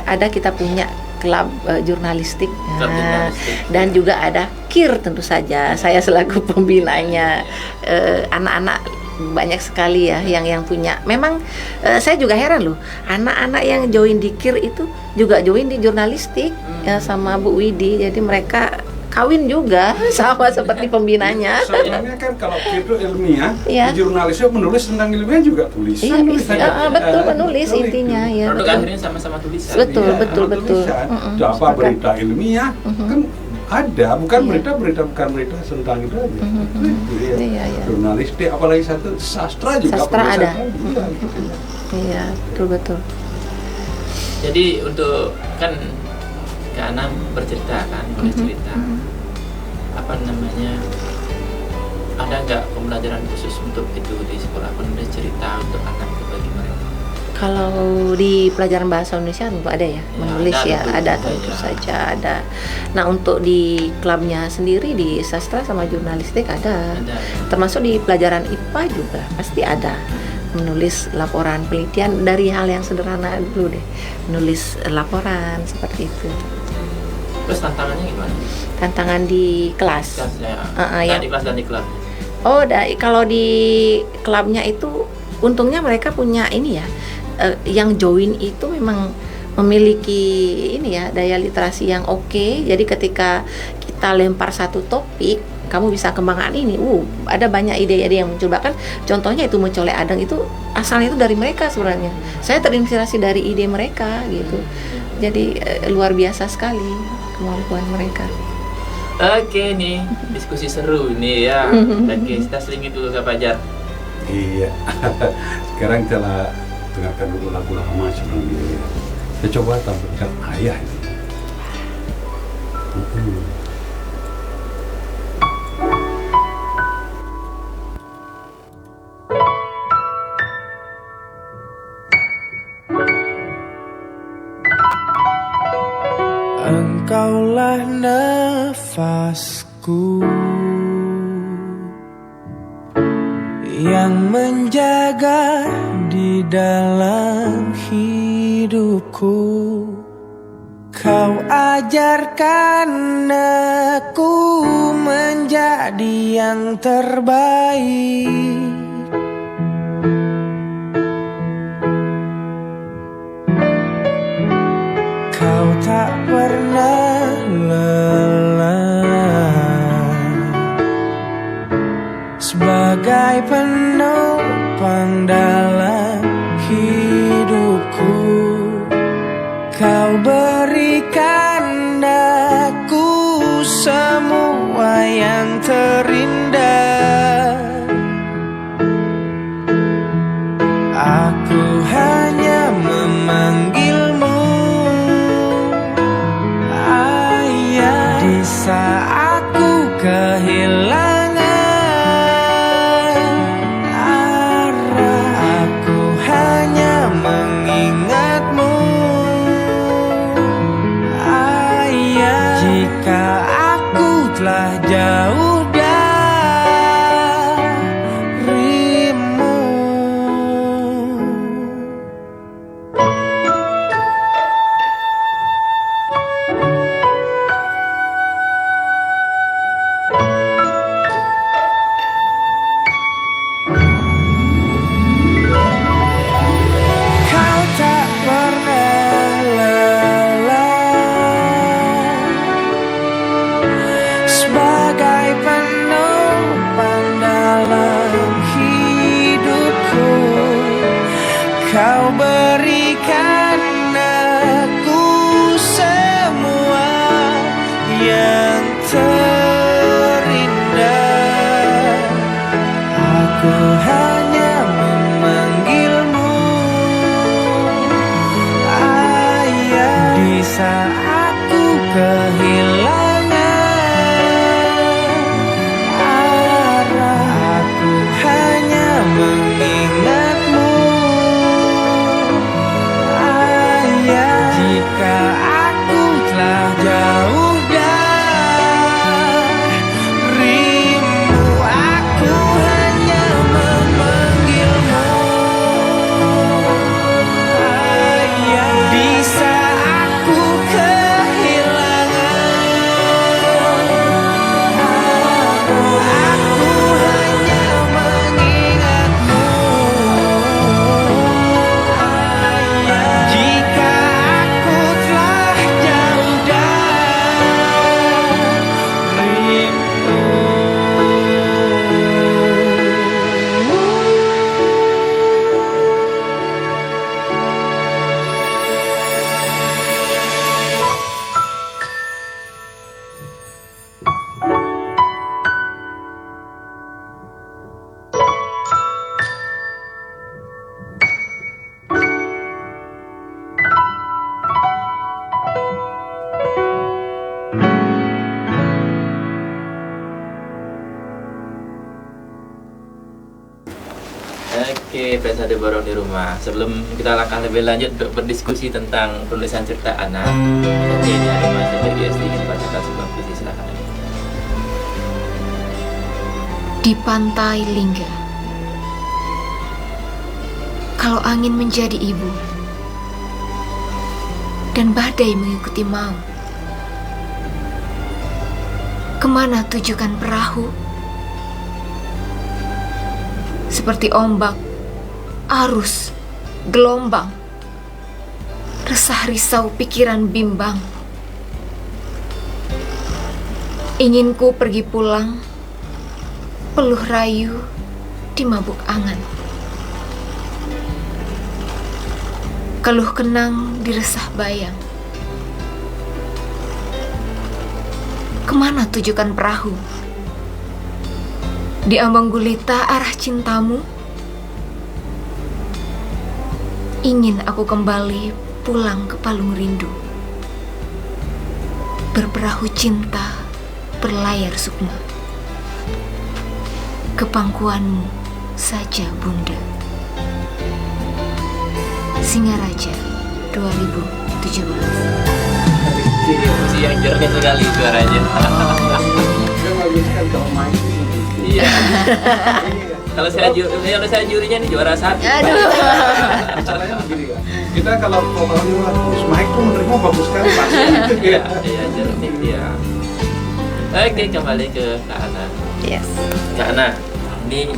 ada, kita punya klub jurnalistik, dan juga ada KIR tentu saja. Saya selaku pembinanya. Anak-anak banyak sekali ya yang punya. Memang saya juga heran loh, anak-anak yang join di KIR itu juga join di jurnalistik ya, sama Bu Widi. Jadi mereka kawin juga sama seperti pembinanya. Sebenarnya kan kalau itu ilmiah, di jurnalisnya menulis tentang ilmiah juga tulisan. Betul, menulis intinya ya. Produk akhirnya sama-sama tulisan. Betul. Apa berita ilmiah kan ada, bukan berita tentang itu aja. Jurnalistik, apalagi satu sastra juga. Sastra ada. Iya, betul. Jadi untuk kan Kak Ana bercerita kan, boleh cerita ada nggak pembelajaran khusus untuk itu di sekolah, penulis cerita untuk anak itu bagi mereka? Kalau di pelajaran bahasa Indonesia tentu ada ya, menulis ada tentu saja ada. Nah untuk di klubnya sendiri di sastra sama jurnalistik ada. Termasuk di pelajaran IPA juga pasti ada, menulis laporan penelitian dari hal yang sederhana dulu deh, menulis laporan seperti itu. Terus tantangannya gimana? Tantangan di kelas. Di kelas dan di klub. Kalau di klubnya itu untungnya mereka punya ini ya, yang join itu memang memiliki ini ya, daya literasi yang oke. Jadi ketika kita lempar satu topik, kamu bisa kembangkan ini. Ada banyak ide-ide yang muncul. Bahkan contohnya itu mencolek adang itu asalnya itu dari mereka sebenarnya. Saya terinspirasi dari ide mereka gitu. Jadi luar biasa sekali kemampuan mereka. Oke nih, diskusi seru nih ya. Oke, kita selingi dulu Kak Fajar. Iya. Sekarang kita dengarkan dulu lagu lama sebelum ini. Kita coba tampilkan ayah ini. Kaulah nafasku yang menjaga di dalam hidupku. Kau ajarkan aku menjadi yang terbaik. Kau tak pernah lelah sebagai penopang dalam hidupku. Kau berikan aku semua yang terindah. Aku hanya memanggilmu Ayah. Di saat ku kehilangan arah, aku hanya mengingatmu Ayah. Jika aku telah jauh darimu, kau tak pernah lelah sebagai penopang dalam hidupku. Kau berikan aku semua yang terindah. Aku hanya memanggilmu Ayah. Di saat ku kehilangan arah, aku hanya mengingatmu Ayah. Jika aku telah jauh darimu, aku hanya memanggilmu Ayah. Di saat ku kehilangan aku hanya mengingatmu Ayah. Jika aku telah jauh Oke, Pesade Borong di rumah. Sebelum kita langkah lebih lanjut untuk berdiskusi tentang penulisan cerita anak, jadi ini ada Mas Elias ingin bacakan sebuah puisi, silakan. Di pantai Lingga, kalau angin menjadi ibu dan badai mengikuti mau, kemana tujukan perahu? Seperti ombak, arus, gelombang, resah risau pikiran bimbang. Ingin ku pergi pulang, peluh rayu di mabuk angan. Keluh kenang di resah bayang. Kemana tujukan perahu? Di ambang gulita arah cintamu. Ingin aku kembali pulang ke palung rindu, berperahu cinta berlayar sukma. Ke pangkuanmu saja bunda. Singaraja 2017. Musik yang jernih sekali suaranya. Iya. Kalau saya jurinya nih juara 1. Caranya begini kan. Kita kalau vokalnya bagus, mic tuh menerima bagus sekali pasti. Iya, jernih dia. Oke, kembali ke Kak Ana. Yes. Kak Ana, ini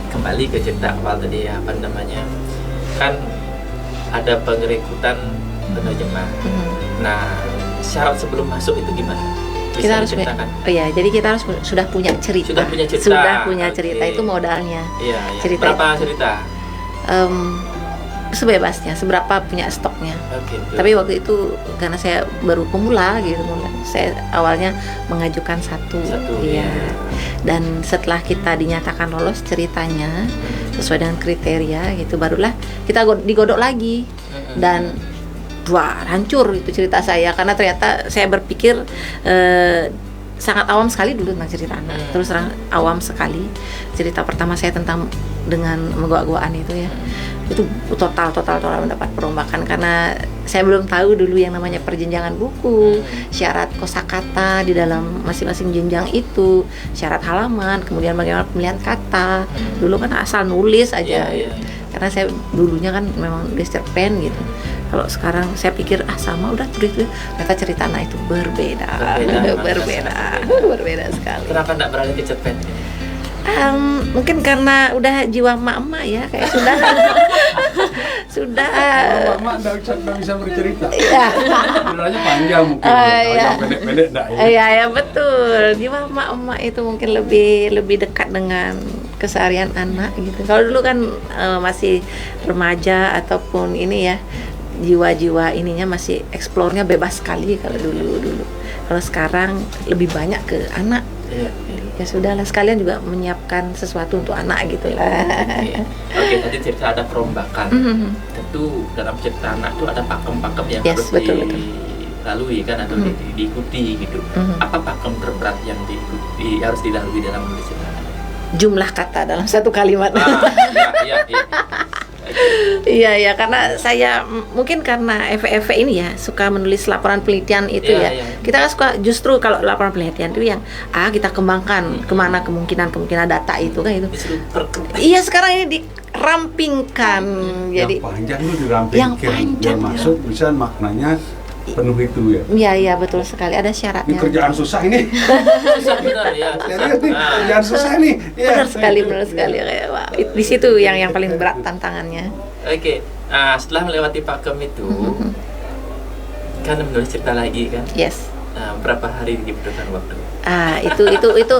kembali ke cerita awal tadi ya, apa namanya? Kan ada pengerekrutan penerjemah. Nah, syarat sebelum masuk itu gimana? Kita harus jadi kita harus sudah punya cerita. Sudah punya cerita Oke. itu modalnya. Iya. Cerita Berapa cerita? Sebebasnya, seberapa punya stoknya. Oke. Tapi waktu itu karena saya baru pemula gitu, saya awalnya mengajukan satu. Iya. Dan setelah kita dinyatakan lolos ceritanya sesuai dengan kriteria gitu, barulah kita digodok lagi. Dan wah, hancur itu cerita saya karena ternyata saya berpikir sangat awam sekali dulu tentang cerita anak. Terus terang awam sekali. Cerita pertama saya tentang dengan menggoak-goakan itu ya. Itu total mendapat perombakan karena saya belum tahu dulu yang namanya perjenjangan buku, syarat kosakata di dalam masing-masing jenjang itu, syarat halaman, kemudian bagaimana pemilihan kata. Dulu kan asal nulis aja. Karena saya dulunya kan memang nulis cerpen gitu. Kalau sekarang saya pikir sama udah tulis, ternyata cerita anak itu berbeda sekali. Kenapa enggak beralih ke cerpen? Mungkin karena udah jiwa emak-emak ya, kayak sudah Mak enggak bisa bercerita. Iya. Sebenarnya panjang mungkin. Yang pendek-pendek enggak ya. Iya, betul. Jiwa emak-emak itu mungkin lebih dekat dengan keseharian anak gitu. Kalau dulu kan masih remaja ataupun ini ya, jiwa-jiwa ininya masih eksplornya bebas sekali kalau dulu. Kalau sekarang lebih banyak ke anak. Ya sudahlah, sekalian juga menyiapkan sesuatu untuk anak gitu lah. Oke, tadi cerita ada perombakan. Tentu dalam cerita anak itu ada pakem-pakem yang harus dilalui kan atau diikuti gitu. Apa pakem terberat yang harus dilalui dalam menulis cerita anak? Jumlah kata dalam satu kalimat. Iya. Iya, karena saya mungkin karena FE ini ya suka menulis laporan penelitian itu ya. Kita kan suka justru kalau laporan penelitian itu yang kita kembangkan kemana kemungkinan data itu kan itu. Iya, sekarang ini dirampingkan. Jadi panjang itu dirampingkan. Yang panjang. Maksud bisa maknanya penuh itu ya. Iya, betul sekali, ada syaratnya. Ini kerjaan susah ini. Susah benar ya. Serius nih, kerjaan susah nih. Benar sekali kayak wah, di situ yang paling berat tantangannya. Oke. Setelah melewati pakem itu kan menulis cerita lagi kan? Yes. Berapa hari dibutuhkan waktu? Itu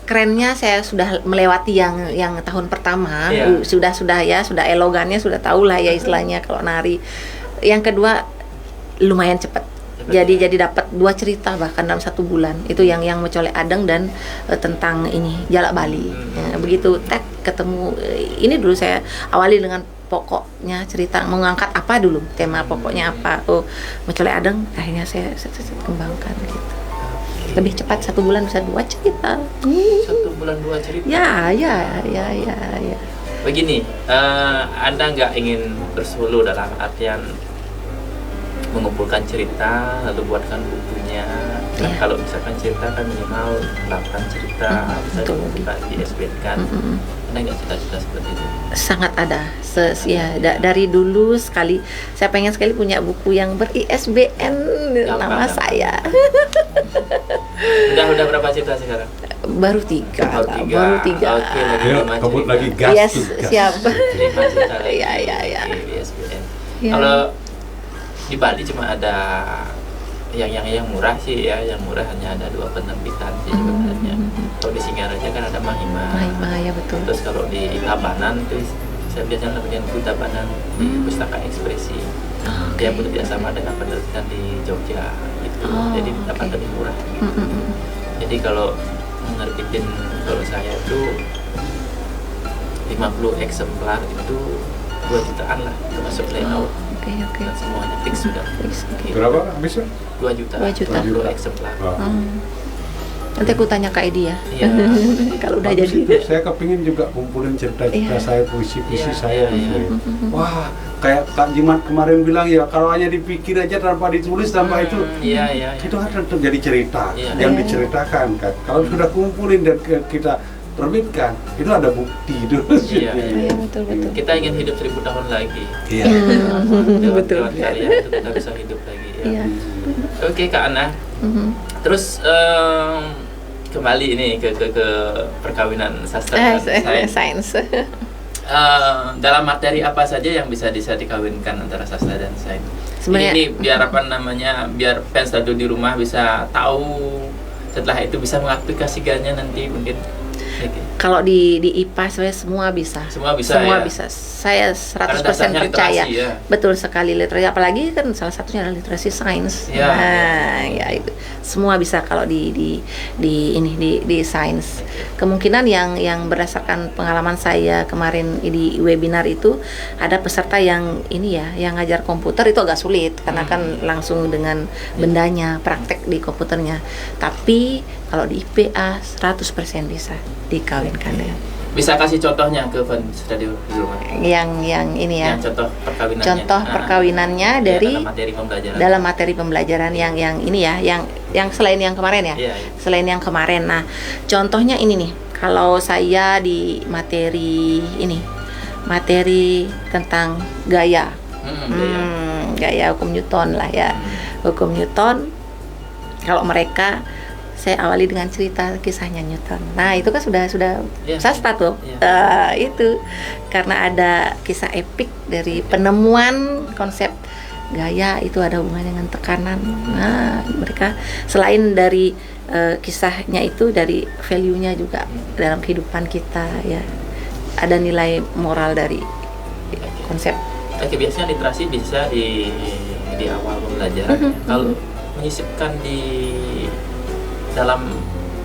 kerennya saya sudah melewati yang tahun pertama. Sudah elogannya sudah tahu lah ya istilahnya kalau nari. Yang kedua lumayan cepat. Jadi dapat 2 cerita bahkan dalam 1 bulan. Itu yang Mecolek Adeng dan tentang ini Jalak Bali. Begitu ketemu ini dulu saya awali dengan pokoknya cerita, mengangkat apa dulu, tema pokoknya apa. Mecolek Adeng akhirnya saya kembangkan gitu. Lebih cepat 1 bulan bisa 2 cerita. 1 bulan 2 cerita. Ya. Begini, Anda nggak ingin bersolo dalam artian mengumpulkan cerita lalu buatkan bukunya. Kan kalau misalkan cerita kan minimal 8 cerita bisa dibuka di SBN kan. Ada nggak cita-cita seperti itu? Sangat ada. Dari dulu sekali saya pengen sekali punya buku yang ber-ISBN nama saya. Udah berapa cerita sekarang? Baru 3. Oke, lagi gas. Yes, siap. 5 cerita lagi. Iya. Di SBN. Kalau di Bali cuma ada yang murah sih ya, yang murah hanya ada 2 penerbitan sih sebenarnya. Kalau di Singaraja kan ada Mahima ya betul. Terus kalau di Tabanan itu saya biasanya bagian buku Tabanan di Pustaka Ekspresi yang bekerja sama dengan penerbitan di Jogja gitu. Jadi dapat lebih murah gitu. Jadi kalau menerbitin kalau saya itu 50 eksemplar itu 2 jutaan lah termasuk layout. Dan semuanya fix sudah. Berapa habisnya? 2 juta. 2 juta. 2 eksemplar. Nanti aku tanya Kak Edi ya. Iya. Kalau udah Bagus jadi. itu. Saya kepingin juga kumpulin cerita-cerita saya, puisi-puisi saya gitu ya. Wah, kayak Kak Jimat kemarin bilang ya, kalau hanya dipikir aja tanpa ditulis tanpa itu, itu akan terjadi cerita yang diceritakan kan. Kalau sudah kumpulin dan kita terbitkan, itu ada bukti itu. Iya, betul. Kita ingin hidup 1000 tahun lagi. Iya. Betul. Lewat karya itu kita bisa hidup lagi. Ya. Iya. Oke Kak Ana. Terus kembali ini ke perkawinan sastra dan sains. Dalam materi apa saja yang bisa dikawinkan antara sastra dan sains? Sebenarnya Ini biar apa namanya, biar fans radio di rumah bisa tahu, setelah itu bisa mengaplikasikannya nanti mungkin. kalau di IPA sebenarnya semua bisa. Semua bisa. Saya 100% dasarnya percaya. literasi, ya. Betul sekali, literasi, apalagi kan salah satunya adalah literasi sains. Ya. Nah, ya itu. Semua bisa kalau di sains. Kemungkinan yang berdasarkan pengalaman saya kemarin di webinar itu, ada peserta yang ini ya, yang ngajar komputer itu agak sulit karena kan langsung dengan bendanya, praktek di komputernya. Tapi kalau di IPA 100% bisa dikawinkan ya. Bisa kasih contohnya ke fans radio di rumah. Yang ini ya. Yang contoh perkawinannya. Contoh perkawinannya dari dalam materi pembelajaran yang ini ya, yang selain yang kemarin ya. Iya. Selain yang kemarin. Nah, contohnya ini nih. Kalau saya di materi tentang gaya. Gaya hukum Newton lah ya. Hukum Newton, kalau mereka saya awali dengan cerita kisahnya Newton. Nah, itu kan sudah sastra tuh. Itu karena ada kisah epik dari penemuan konsep gaya, itu ada hubungannya dengan tekanan. Nah, mereka selain dari kisahnya itu, dari value-nya juga dalam kehidupan kita ya. Ada nilai moral dari konsep. Oke, biasanya literasi bisa di awal pembelajaran. Kalau menyisipkan di dalam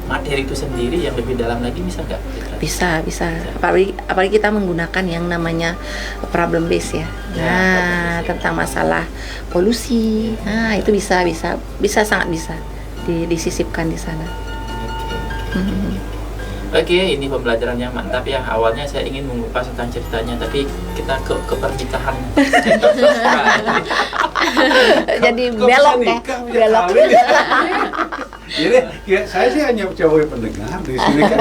materi itu sendiri yang lebih dalam lagi bisa nggak? Bisa. Apalagi kita menggunakan yang namanya problem base ya. Nah, tentang masalah polusi. Nah, itu bisa sangat bisa disisipkan di sana. Oke, ini pembelajaran yang mantap ya. Awalnya saya ingin mengupas tentang ceritanya, tapi kita ke pernikahan. Jadi belok ya. Jadi saya sih hanya cowok pendengar di sini kan.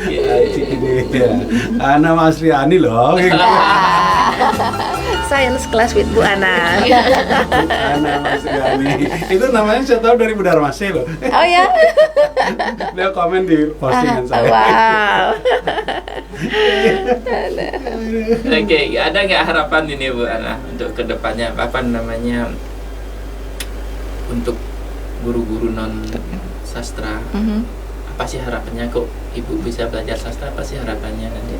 Ini ya. Ana Mas Riani loh. Science class with Bu Ana. Ana Mas Riani. Itu namanya saya tahu dari Bu Darmase loh. Oh ya. Dia komen di postingan saya. Wow. Oke, ada nggak harapan ini Bu Ana untuk kedepannya? Apa namanya, untuk guru-guru non sastra? Apa sih harapannya, kok Ibu bisa belajar sastra? Apa sih harapannya nanti?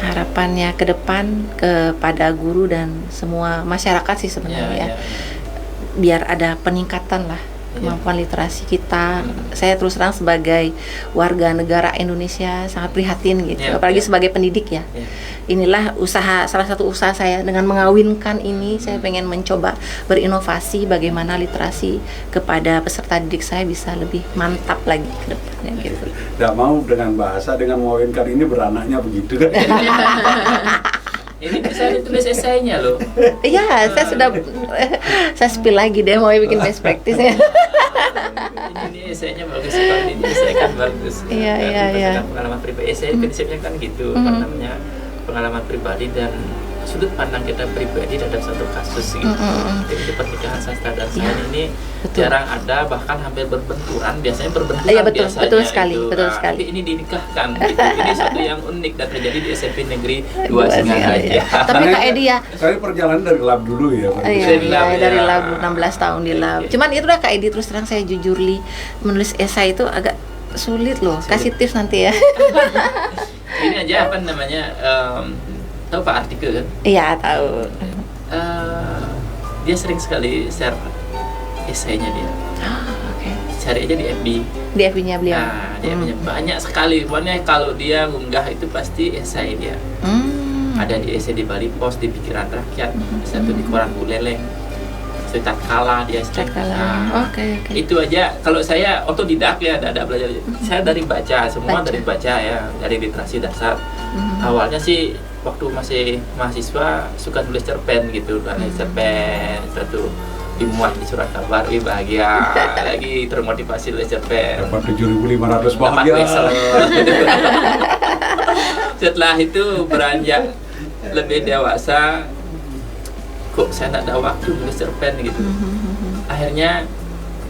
Harapannya ke depan kepada guru dan semua masyarakat sih sebenarnya ya. Biar ada peningkatan lah kemampuan literasi kita. Saya terus terang sebagai warga negara Indonesia sangat prihatin gitu, apalagi sebagai pendidik ya. Inilah salah satu usaha saya dengan mengawinkan ini. Saya pengen mencoba berinovasi bagaimana literasi kepada peserta didik saya bisa lebih mantap lagi ke depannya gitu. Nggak mau dengan bahasa, dengan mengawinkan ini beranaknya begitu kan. Ini bisa ditulis esainya loh. Iya, saya spill lagi deh, mau bikin best practice-nya. Ini esainya bagus sekali, ini esai kan bagus. Iya. Pengalaman pribadi, esai prinsipnya kan gitu, namanya pengalaman pribadi dan sudut pandang kita pribadi terhadap satu kasus gitu. Jadi di pernikahan sastra dan sains ini jarang ada, bahkan hampir berbenturan. Biasanya berbenturan. Iya, betul sekali. Tapi ini dinikahkan gitu. Ini satu yang unik dan terjadi di SMP Negeri 2 Singaraja. Tapi Kak Edi ya, saya perjalanan dari lab dulu ya. Dari lab 16 tahun di lab. Cuman itu udah Kak Edi, terus terang saya jujur menulis esai itu agak sulit loh. Kasih tips nanti ya. Ini aja apa namanya, tahu Pak Artikel kan? Iya, tahu. Dia sering sekali share esainya dia. Oke. Cari aja di FB. Di FB-nya beliau. Nah, di FB-nya banyak sekali. Pokoknya kalau dia unggah itu pasti esai dia. Ada di esai di Bali Pos, di Pikiran Rakyat, satu di Koran Buleleng. tatkala dia Oke. itu aja. Kalau saya otodidak ya, ada belajar. Saya dari baca, semua dari baca ya, dari literasi dasar. Awalnya sih waktu masih mahasiswa suka nulis cerpen gitu, nulis cerpen satu dimuat di surat kabar, bahagia lagi, termotivasi nulis cerpen. Dapat 7.500 bahagia. Setelah itu beranjak lebih dewasa, kok saya tak ada waktu nulis cerpen gitu. Akhirnya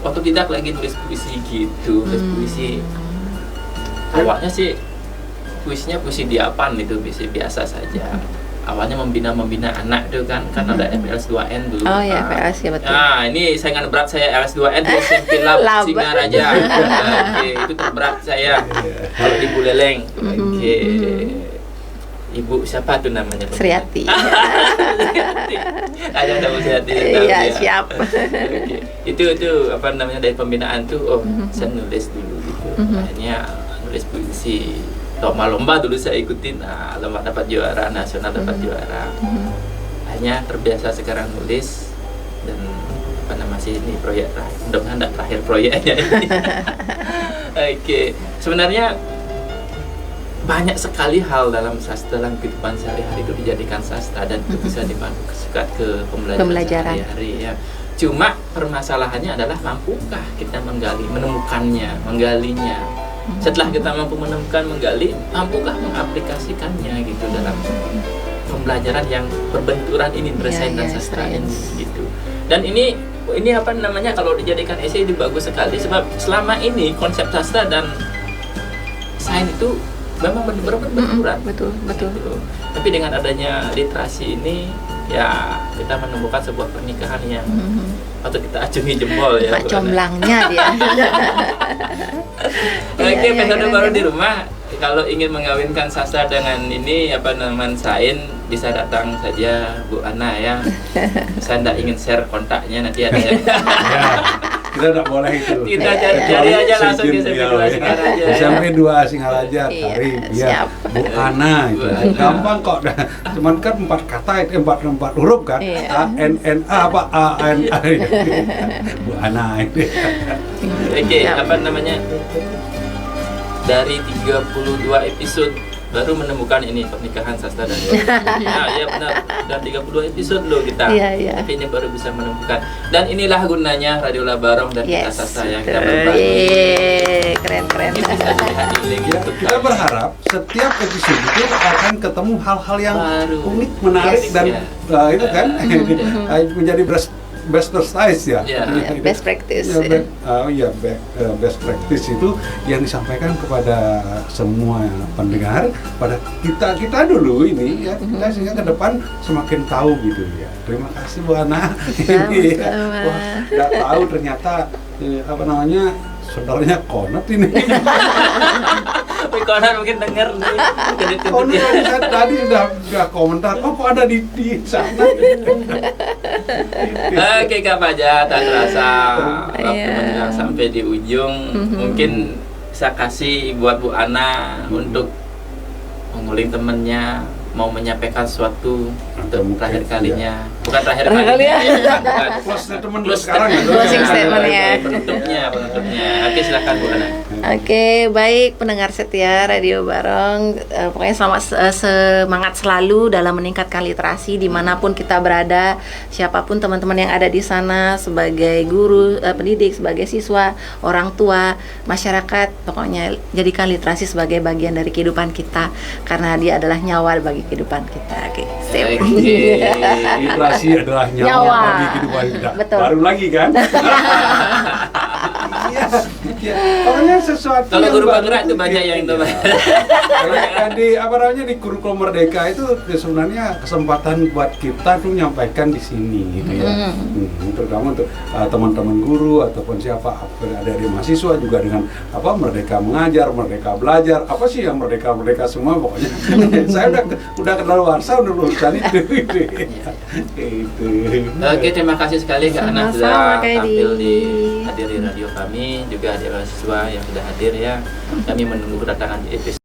otodidak lagi nulis puisi gitu, nulis puisi. Awalnya sih puisinya puisi diapan itu, puisi biasa saja. Awalnya membina anak tuh kan ada FLS2N dulu. Oh ya, FLS ya betul. Nah, ini saingan berat saya LS2N di SMP Lab Singaraja. Oke, itu terberat saya kalau di Buleleng. Oke. Ibu siapa tuh namanya? Sriati. Ada nama Sriati. Iya, siap. Oke. Itu apa namanya, dari pembinaan tuh, saya nulis dulu gitu. Akhirnya nulis puisi. Lomba-lomba dulu saya ikutin, lomba dapat juara nasional, dapat juara. Akhirnya terbiasa sekarang nulis, dan masih ini proyek terakhir, mudah-mudahan tidak terakhir proyeknya ini. Oke, sebenarnya banyak sekali hal dalam sastra, dalam kehidupan sehari-hari itu dijadikan sastra, dan itu bisa dimasukkan ke pembelajaran sehari-hari ya. Cuma permasalahannya adalah mampukah kita menemukannya, menggalinya. Setelah kita mampu menemukan, menggali, mampukah mengaplikasikannya gitu dalam pembelajaran yang berbenturan ini, bersains dan sastra ini gitu. Dan ini apa namanya, kalau dijadikan esai itu bagus sekali, sebab selama ini konsep sastra dan sains itu memang benar-benar berbenturan. Betul. Gitu. Tapi dengan adanya literasi ini, ya kita menemukan sebuah pernikahan yang atau kita acungi jempol ya. Pak comblangnya dia. Oke, episode baru di rumah. Kalau ingin mengawinkan sastra dengan ini sains, bisa datang saja Bu Ana ya. Saya tidak ingin share kontaknya, nanti ada ya. Kita tidak boleh itu. Kita cari aja langsung di SMP 2 Singaraja. SMP 2 Singaraja, cari ya Bu Ana itu. Gampang kok. Cuman kan 4 kata itu 4 huruf kan. A apa A N A. Bu Ana itu. Oke, apa namanya? Dari 32 episode baru menemukan ini pernikahan sastra dan ya benar, dan 32 episode loh kita. Tapi ini baru bisa menemukan, dan inilah gunanya Radio Labarong dan kita sastra yang kita berbagi. Keren. Bisa dilihat di link YouTube. Kita berharap setiap episode itu akan ketemu hal-hal yang unik, menarik, dan itu kan menjadi best practice ya. Best practice. Best practice itu yang disampaikan kepada semua pendengar, pada kita dulu ini ya, kita sehingga ke depan semakin tahu gitu ya. Terima kasih Bu Ana. Wah, nggak tahu ternyata saudaranya Konat ini. Tapi Konat mungkin denger nih. Konat tadi sudah komentar, kok ada di sana. Oke Kak Fajar, tak terasa waktu sampai di ujung. Mungkin saya kasih buat Bu Ana untuk menguling temennya, mau menyampaikan sesuatu untuk terakhir kalinya. Bukan terakhir kalinya. Closing statement-nya. Penutupnya. Oke, silakan Bu Ana. Oke, baik pendengar setia Radio Barong, pokoknya semangat selalu dalam meningkatkan literasi dimanapun kita berada, siapapun teman-teman yang ada di sana, sebagai guru, pendidik, sebagai siswa, orang tua, masyarakat, pokoknya jadikan literasi sebagai bagian dari kehidupan kita, karena dia adalah nyawa bagi kehidupan kita. Oke, sip. Literasi adalah nyawa bagi kehidupan kita. Betul. Baru lagi kan? Iya. Pokoknya sesuatu kalau guru penggerak itu banyak yang itu. Di kurikulum Merdeka itu sebenarnya kesempatan buat kita tuh menyampaikan di sini gitu ya. Terutama untuk teman-teman guru ataupun siapa ada di mahasiswa juga, dengan Merdeka Mengajar, Merdeka Belajar, apa sih yang merdeka semua pokoknya. Saya udah kedaluarsa udah urusan itu. Oke, terima kasih sekali Kak Ana sudah tampil di hadiri radio kami, juga ada mahasiswa yang sudah hadir ya. Kami menunggu kedatangan di episode